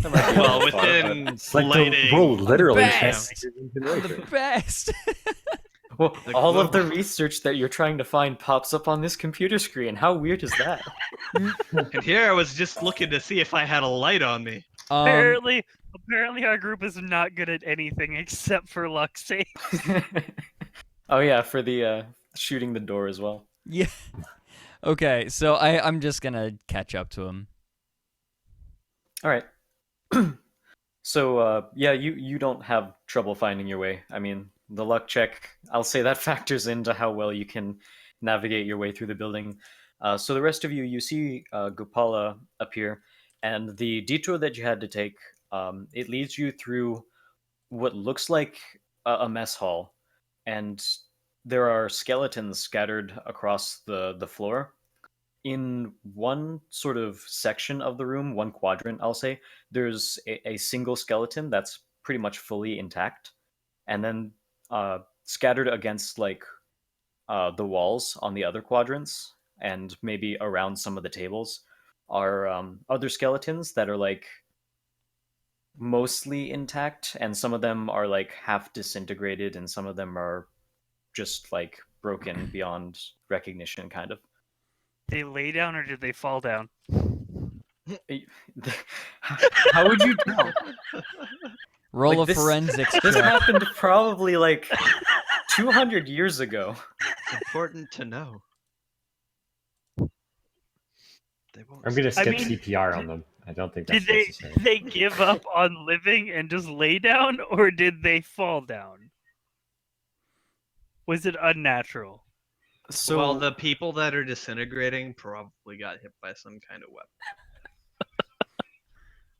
that might be a
Well,
little far, but-
within
It's like
lighting,
the road literally
best.
translated into
I'm
nature.
the best.
Well,
The
all of the
glow-
research that you're trying to find pops up on this computer screen. How weird is that?
and here I was just looking to see if I had a light on me.
Apparently our group is not good at anything except for luck save.
Oh yeah, for the shooting the door as well.
Yeah. Okay, so I'm just gonna catch up to him.
All right. So yeah, you don't have trouble finding your way. I mean, the luck check, I'll say that factors into how well you can navigate your way through the building. So the rest of you, you see Gopala appear, and the detour that you had to take, it leads you through what looks like a mess hall, and there are skeletons scattered across the floor. In one sort of section of the room, one quadrant, I'll say, there's a single skeleton that's pretty much fully intact, and then scattered against like the walls on the other quadrants and maybe around some of the tables are other skeletons that are like mostly intact, and some of them are like half disintegrated, and some of them are just like broken beyond recognition, kind of.
They lay down or did they fall down?
How would you tell?
Roll
Like,
a
this-
forensics
This
check.
happened probably like 200 years ago.
Important to know. They won't
I'm gonna
stop.
skip
mean,
CPR on them. I don't think
Did
that's
they
necessary.
they give up on living and just lay down, or did they fall down? Was it unnatural?
So
Well, the people that are disintegrating probably got hit by some kind of weapon.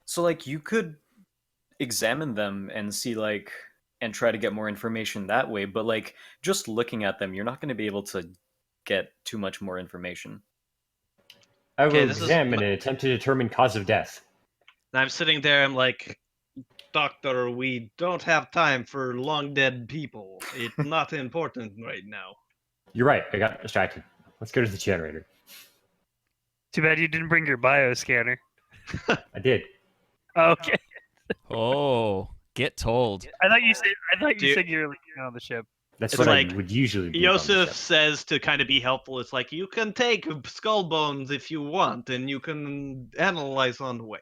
so like you could examine them and see like and try to get more information that way, but like just looking at them, you're not going to be able to get too much more information.
I will
Okay, this is-
examine and attempt to determine cause of death.
And I'm sitting there, I'm like, Doctor, we don't have time for long dead people. It's not important right now.
You're right. I got distracted. Let's go to the generator.
Too bad you didn't bring your bioscanner.
I did.
Okay,
Oh, get told.
I thought you
Do-
said you were leaving on the ship.
That's
It's
what
like
I would usually be. on the
Yosef
ship.
says to kind of be helpful, it's like, you can take skull bones if you want, and you can analyze on the way.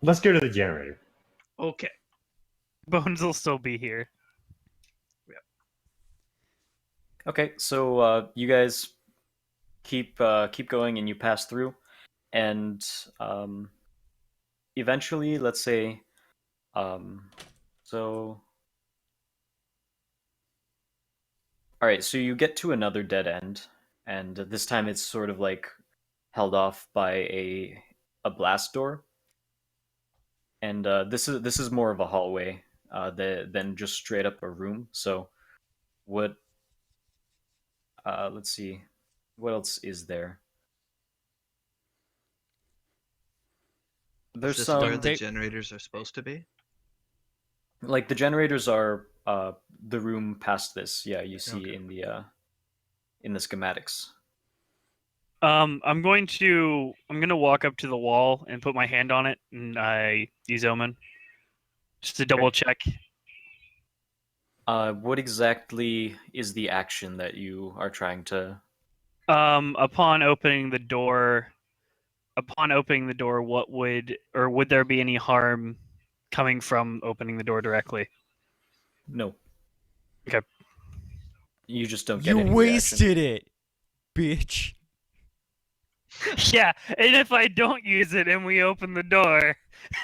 Let's go to the generator.
Okay.
Bones will still be here.
Okay, so you guys keep going, and you pass through, and eventually, let's say, so. All right, so you get to another dead end, and this time it's sort of like held off by a blast door, and this is more of a hallway than just straight up a room. So, what? Let's see, what else is there?
Is
There's
this
some
where the
tape.
generators are supposed to be?
like the generators are the room past this. Yeah, you see
Okay.
in the schematics.
I'm gonna walk up to the wall and put my hand on it, and I use Omen just to double check.
What exactly is the action that you are trying to?
Upon opening the door, what would there be any harm coming from opening the door directly?
No.
Okay.
You just don't get
You
any reaction.
wasted it, bitch.
Yeah, and if I don't use it and we open the door,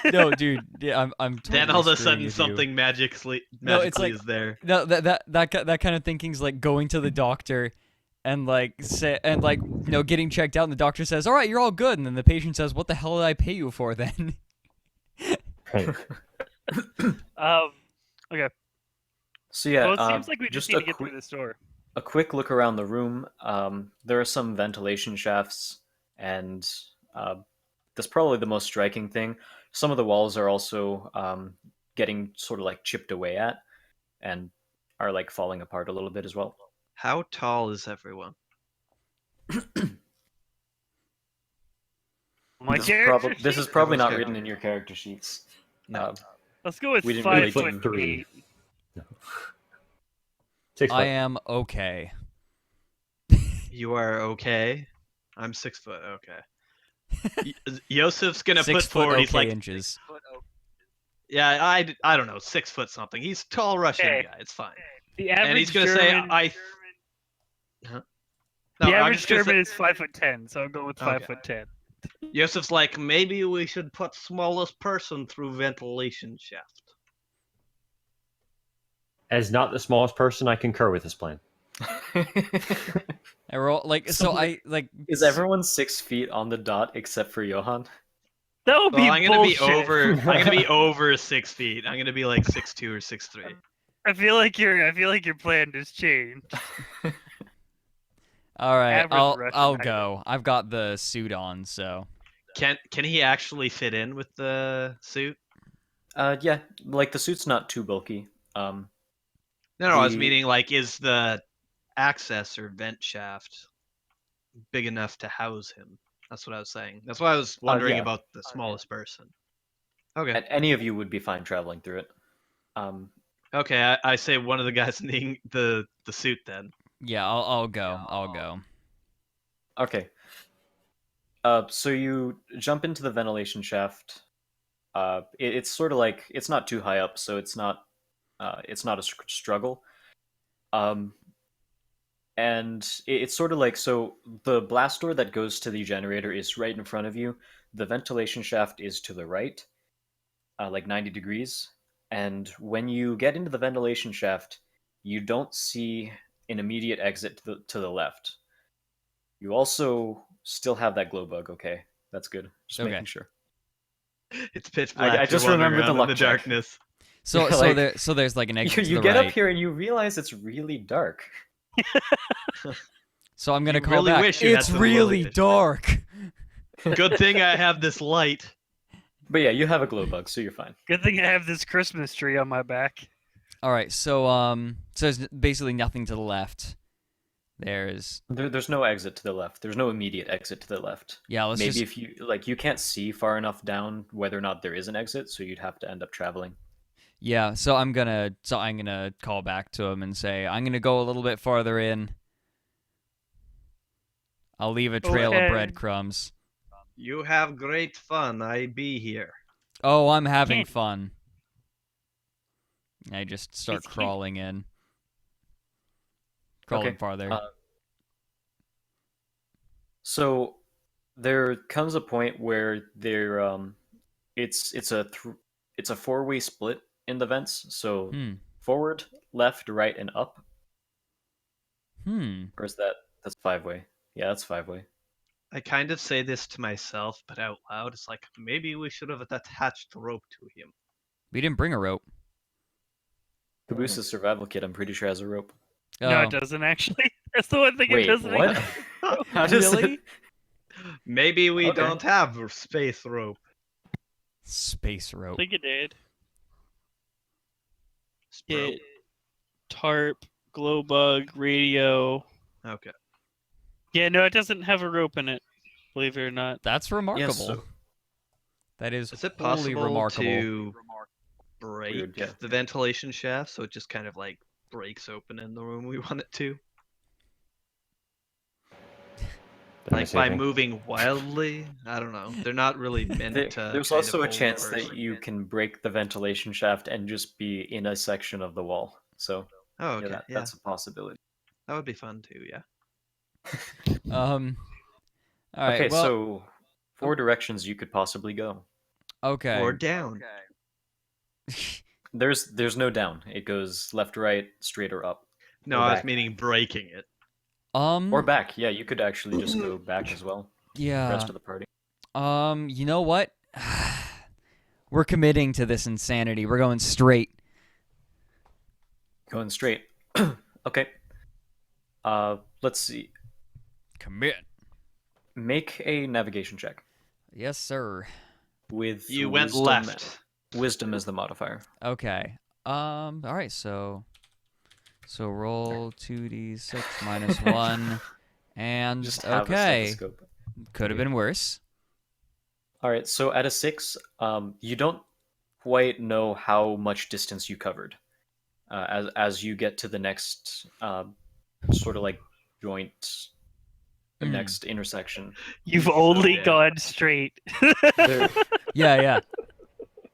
No, dude, yeah, I'm totally
Then all of a
screwing
sudden
with you.
something magically
No, it's like-
is there.
No, that kind of thinking's like going to the doctor and getting checked out, and the doctor says, "All right, you're all good," and then the patient says, "What the hell did I pay you for then?"
Right.
okay.
So yeah,
Well, it seems like we just need to get
quick,
through this door.
a quick look around the room. There are some ventilation shafts, and that's probably the most striking thing. Some of the walls are also getting sort of like chipped away at, and are like falling apart a little bit as well.
How tall is everyone?
My
This
character
is
sheet?
probably not
Everyone's
written in your character sheets.
No.
Let's go with
We didn't
5
really
foot
do-
3.
8.
6
I
foot.
am okay.
You are okay. I'm 6 foot. Okay. Yosef's gonna
6
put
foot
forward. He's
okay
like,
inches.
yeah, I don't know, 6 foot something. He's a tall Russian
Okay.
guy. It's fine.
The average
And he's gonna
German,
say, Huh?
the
No, I'm
average
just gonna
German
say,
is 5'10", so I'll go with 5
Okay.
foot 10.
Yosef's like, maybe we should put smallest person through ventilation shaft.
As not the smallest person, I concur with this plan.
I roll like so.
So,
I like.
Is everyone 6 feet on the dot except for Johan?
That would
Well,
be
I'm gonna
bullshit.
be over. I'm gonna be over 6 feet. I'm gonna be like 6'2" or 6'3".
I feel like your plan has changed.
All right,
Average Russian
I'll
height.
go. I've got the suit on, so
Can he actually fit in with the suit?
Yeah, like the suit's not too bulky.
No, I was
The-
meaning like, is the access or vent shaft big enough to house him? That's what I was saying. That's why I was wondering
yeah.
about the smallest person. Okay.
And any of you would be fine traveling through it.
Okay, I say one of the guys in the suit then.
yeah, I'll go. I'll go.
Okay. So you jump into the ventilation shaft. It's sort of like it's not too high up, so it's not a struggle. And it's sort of like, so the blast door that goes to the generator is right in front of you. The ventilation shaft is to the right, like 90 degrees. And when you get into the ventilation shaft, you don't see an immediate exit to the left. You also still have that glow bug. Okay, that's good. Just
Okay.
making sure.
It's pitch
I
black.
just
you're wandering
remembered the
around
luck
in the
check.
darkness.
So
Like,
there's like an exit to
You
the
get
right.
up here and you realize it's really dark.
So I'm gonna
You
call
really
back.
wish you had
It's
some
really
low-fish.
dark.
Good thing I have this light.
But yeah, you have a glow bug, so you're fine.
Good thing I have this Christmas tree on my back.
All right, so there's basically nothing to the left. There's
There's no exit to the left. There's no immediate exit to the left.
yeah. Let's
Maybe
just
if you like, you can't see far enough down whether or not there is an exit, so you'd have to end up traveling.
yeah. So I'm gonna call back to him and say I'm gonna go a little bit farther in. I'll leave a trail
Okay.
of breadcrumbs.
You have great fun. I be here.
Oh, I'm having
Can't-
fun. I just start
It's-
crawling in. Crawling
Okay,
farther.
So there comes a point where it's a four-way split in the vents. So
Hmm.
forward, left, right, and up.
Hmm.
Or is that's five-way? Yeah, that's five-way.
I kind of say this to myself, but out loud, it's like, maybe we should have attached rope to him.
We didn't bring a rope.
Cabooses survival kit, I'm pretty sure, has a rope.
No,
Oh,
it doesn't actually. That's the one thing
Wait,
it doesn't.
what? How does it-
Really?
Maybe we
Okay.
don't have space rope.
Space
I
rope.
think it did.
Rope.
It tarp, glow bug, radio.
Okay.
Yeah, no, it doesn't have a rope in it. Believe it or not.
That's remarkable.
so-
That is
Is it
wholly
possible
remarkable.
to break
Weird, yeah.
the ventilation shaft so it just kind of like breaks open in the room we want it to?
Don't
Like
miss
by
anything.
moving wildly? I don't know. They're not really meant to.
There's
kind of
also a
hold
chance
person.
that you can break the ventilation shaft and just be in a section of the wall. So
Oh, okay.
yeah,
Yeah,
that's a possibility.
that would be fun too. Yeah.
Um, All right.
Okay,
well,
so 4 directions you could possibly go.
okay.
Or down.
There's no down. It goes left, right, straight, or up.
No,
Or
I was
back.
meaning breaking it.
Or back. Yeah, you could actually just go back as well.
Yeah.
Rest of the party.
You know what? We're committing to this insanity. We're going straight.
Going straight. Okay. Let's see.
Commit.
Make a navigation check
Yes, sir.
with
You went
wisdom,
left.
Wisdom as the modifier.
Okay. All right. So roll 2d6 minus 1, and
Just have a
okay,
stethoscope.
could have been worse.
All right. So at a 6, you don't quite know how much distance you covered. As you get to the next sort of like joint, the
Hmm.
next intersection.
You've only
dead.
gone straight.
There,
Yeah.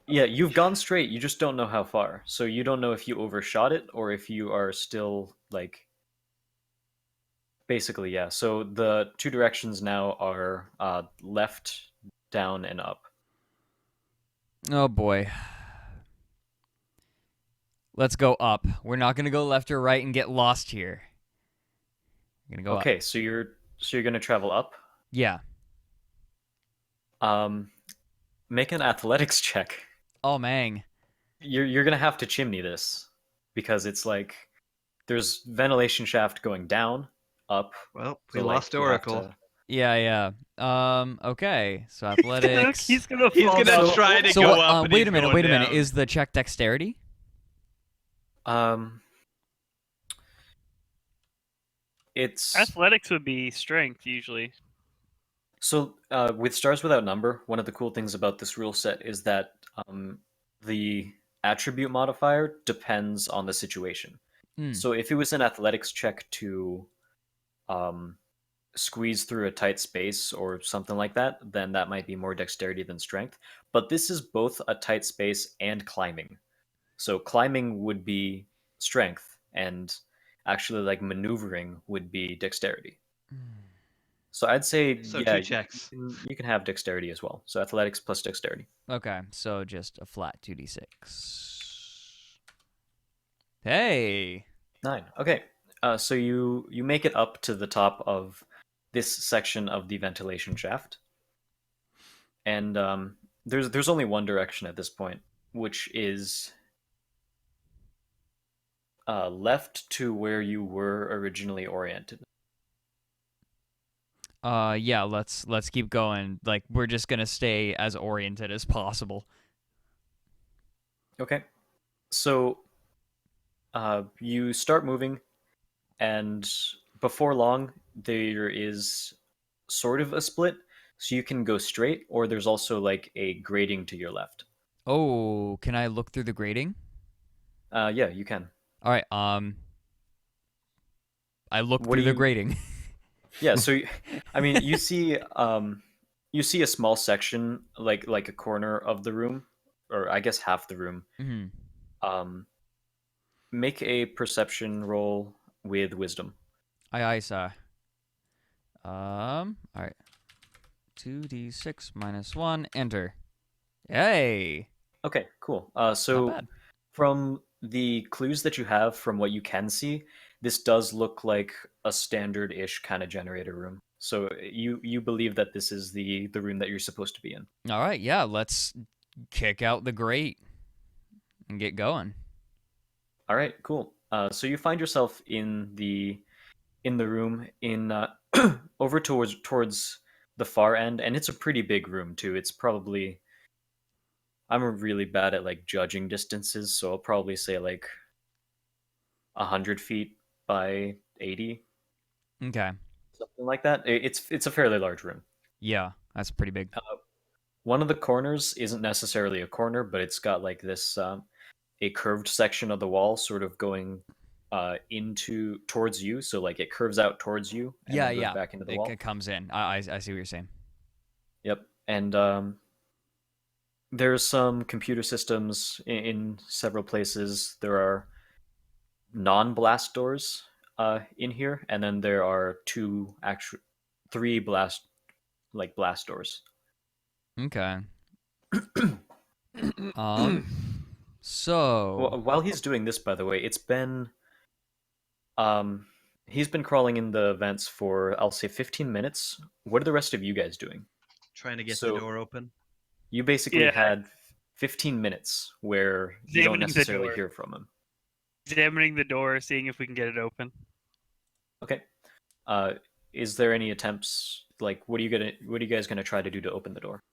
yeah, you've gone straight. You just don't know how far. So you don't know if you overshot it or if you are still like. Basically, yeah. So the 2 directions now are left, down, and up.
Oh boy. Let's go up. We're not gonna go left or right and get lost here. We're gonna go up.
Okay, so you're gonna travel up.
Yeah.
Make an athletics check.
Oh man.
You're gonna have to chimney this because it's like there's ventilation shaft going down, up.
Well, we
So, like,
lost
you have
Oracle.
to-
Yeah. Okay. So athletics.
He's gonna
He's
fall
gonna
down.
try to
So
go
what,
up. And
wait
he's
a minute.
going
Wait a minute.
down.
Is the check dexterity?
It's
Athletics would be strength usually.
so with Stars Without Number, one of the cool things about this rule set is that the attribute modifier depends on the situation.
Hmm.
So if it was an athletics check to squeeze through a tight space or something like that, then that might be more dexterity than strength. But this is both a tight space and climbing. So climbing would be strength, and actually like maneuvering would be dexterity. So I'd say
So
yeah,
2 checks.
you can have dexterity as well. So athletics plus dexterity.
Okay. So just a flat 2d6. Hey.
9. Okay. So you make it up to the top of this section of the ventilation shaft, and there's only one direction at this point, which is left to where you were originally oriented.
Yeah. Let's keep going. Like we're just gonna stay as oriented as possible.
Okay. So you start moving, and before long, there is sort of a split. So you can go straight, or there's also like a grading to your left.
Oh, can I look through the grading?
Yeah, you can.
All right. I look
What
through
do
the
you-
grading.
Yeah, so I mean, you see a small section, like a corner of the room, or I guess half the room.
Hmm.
Make a perception roll with wisdom.
Aye, sir. All right. 2d6 minus 1. Enter. Hey.
Okay, cool.
Not
So
bad.
from the clues that you have, from what you can see, this does look like a standard-ish kind of generator room. So you believe that this is the room that you're supposed to be in.
All right. Yeah. Let's kick out the grate and get going.
All right, cool. So you find yourself in the room in over towards the far end, and it's a pretty big room too. It's probably I'm really bad at like judging distances, so I'll probably say like 100 feet by 80,
Okay.
something like that. It's a fairly large room.
Yeah. That's pretty big.
One of the corners isn't necessarily a corner, but it's got like this a curved section of the wall, sort of going into towards you. So like it curves out towards you and
Yeah.
then goes
Yeah.
back into the
It,
wall.
it comes in. I see what you're saying.
Yep. And there's some computer systems in several places. There are non-blast doors in here, and then there are three blast like blast doors.
Okay. So
While he's doing this, by the way, it's been he's been crawling in the vents for, I'll say, 15 minutes. What are the rest of you guys doing?
Trying to get
So-
the door open.
You basically
Yeah.
had 15 minutes where you don't
Examining the
necessarily
door.
hear from him.
Examining the door, seeing if we can get it open.
Okay. Is there any attempts? Like, what are you guys gonna try to do to open the door?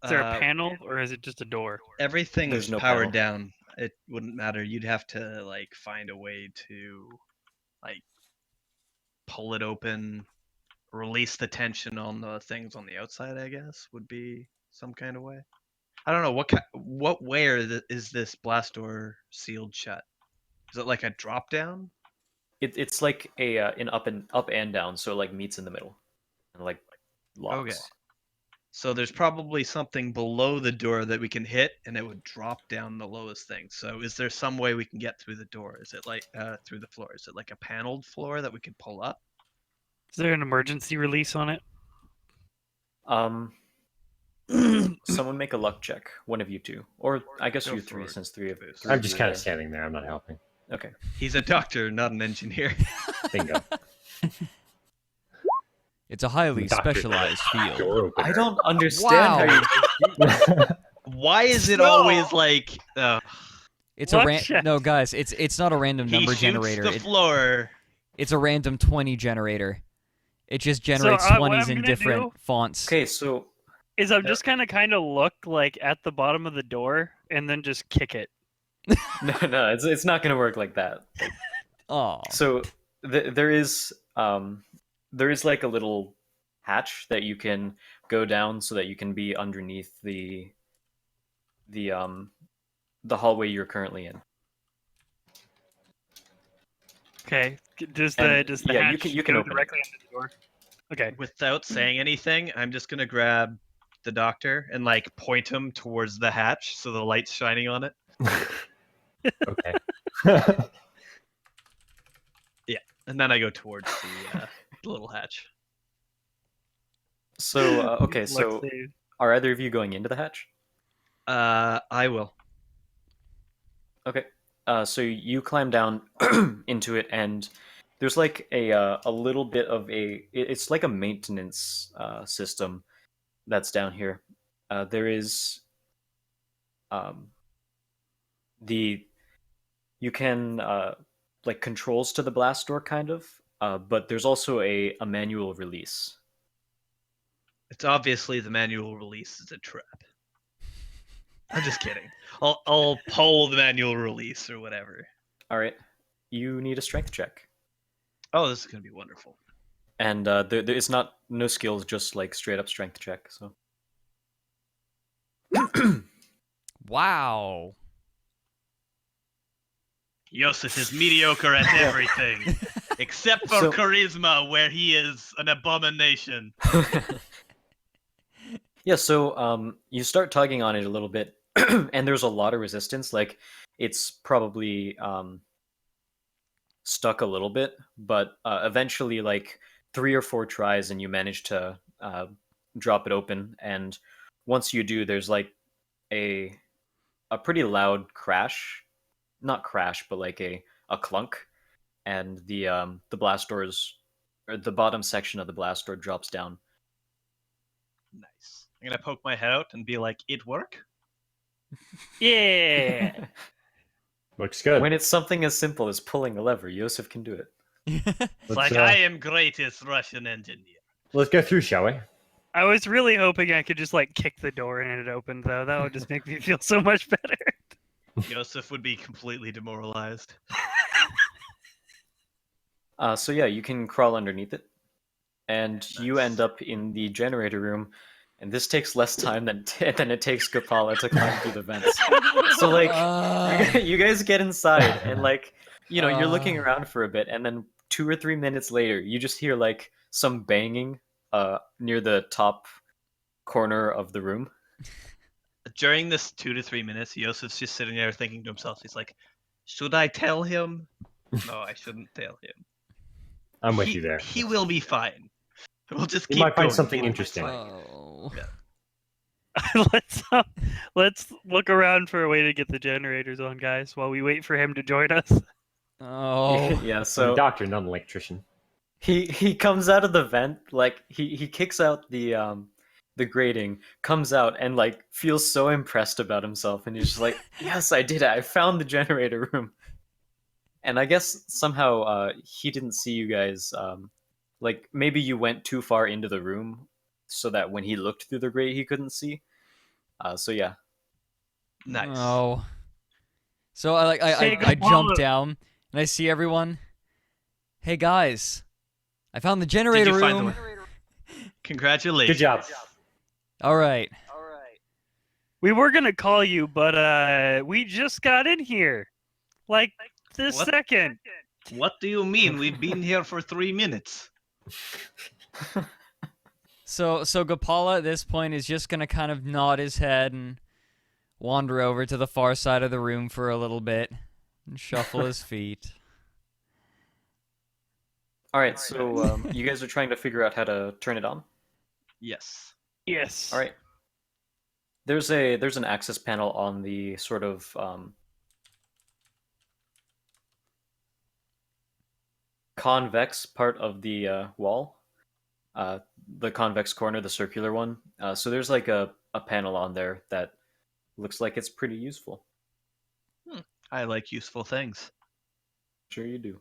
Is there a
Uh,
panel or is it just a door?
Everything's
There's no
powered
panel.
down. It wouldn't matter. You'd have to like find a way to like pull it open, release the tension on the things on the outside. I guess would be some kind of way. I don't know what way is this blast door sealed shut? Is it like a drop down?
It's like an up and down, so it like meets in the middle, and like locks.
Okay. So there's probably something below the door that we can hit, and it would drop down the lowest thing. So is there some way we can get through the door? Is it like through the floor? Is it like a paneled floor that we can pull up?
Is there an emergency release on it?
Someone make a luck check. One of you two, or I guess
Go
you
for
three,
it.
since three of
Boost.
three
I'm
of
just
you
kind
are
of standing there. I'm not helping.
there. Okay.
He's a doctor, not an engineer.
Bingo.
it's a highly
Doctor.
specialized field.
Door opener.
I don't understand how you.
Why is it
No!
always like
It's
Luck
a
check.
no, guys. It's not a random
he
number
shoots
generator.
the floor?
It's a random 20 generator. It just generates
what I'm
20s in
gonna
different
do-
fonts.
Okay, so
Is I'm just kind of look like at the bottom of the door and then just kick it.
no, it's not gonna work like that.
Oh.
So there is like a little hatch that you can go down so that you can be underneath the hallway you're currently in.
Okay. Does
And,
the
yeah,
hatch
you can
go
open it.
directly into the door? Okay.
Without saying anything, I'm just gonna grab the doctor and like point him towards the hatch so the light's shining on it.
Okay.
And then I go towards the little hatch.
So okay,
Luck
so
save.
are either of you going into the hatch?
I will.
Okay. So you climb down into it, and there's like a little bit of it's like a maintenance system that's down here. There is you can like controls to the blast door kind of, but there's also a manual release.
It's obviously the manual release is a trap. I'm just kidding. I'll pull the manual release or whatever.
All right, you need a strength check,
Oh, this is gonna be wonderful.
and there is no skills, just like straight up strength check. So
Wow.
Yosef is mediocre at everything, except for
So-
charisma, where he is an abomination.
yeah, so you start tugging on it a little bit, and there's a lot of resistance. Like it's probably stuck a little bit, but eventually, like 3 or 4 tries, and you manage to drop it open. And once you do, there's like a pretty loud crash, not crash, but like a clunk, and the blast doors, or the bottom section of the blast door drops down.
Nice. I'm gonna poke my head out and be like, "It work?"
Yeah.
Looks good.
When it's something as simple as pulling a lever, Yosef can do it.
It's
Let's,
like I am greatest Russian engineer.
let's go through, shall we?
I was really hoping I could just like kick the door and it opened though. That would just make me feel so much better.
Yosef would be completely demoralized.
So yeah, you can crawl underneath it, and you
Nice.
end up in the generator room. And this takes less time than it takes Gopala to climb through the vents. So like, you guys get inside, and like, you're looking around for a bit, and then 2 or 3 minutes later, you just hear like some banging near the top corner of the room.
During this 2 to 3 minutes, Yosef's just sitting there thinking to himself, he's like, "Should I tell him? No, I shouldn't tell him.
I'm with you there.
He will be fine." We'll just
You
keep
might find
going.
something
Maybe
interesting.
it's fine.
Oh.
let's look around for a way to get the generators on, guys, while we wait for him to join us.
Oh.
Yeah,
I'm a
so
doctor, not an electrician.
he comes out of the vent, like he kicks out the grating, comes out and like feels so impressed about himself, and he's just like, yes, I did it, I found the generator room. And I guess somehow he didn't see you guys, like maybe you went too far into the room so that when he looked through the grate he couldn't see. So yeah.
Nice.
Oh. So I
Hey,
I jump
Gopala.
down and I see everyone. Hey guys, I found the
Did
generator
you find the
room.
way? Congratulations.
Good job.
All right.
We were gonna call you, but we just got in here, like this
What?
second.
What do you mean? We've been here for 3 minutes.
So Gopala at this point is just gonna kind of nod his head and wander over to the far side of the room for a little bit and shuffle his feet.
All right, so you guys are trying to figure out how to turn it on.
Yes.
Yes.
All right. There's an access panel on the sort of convex part of the wall, the convex corner, the circular one. So there's like a panel on there that looks like it's pretty useful.
I like useful things.
Sure you do.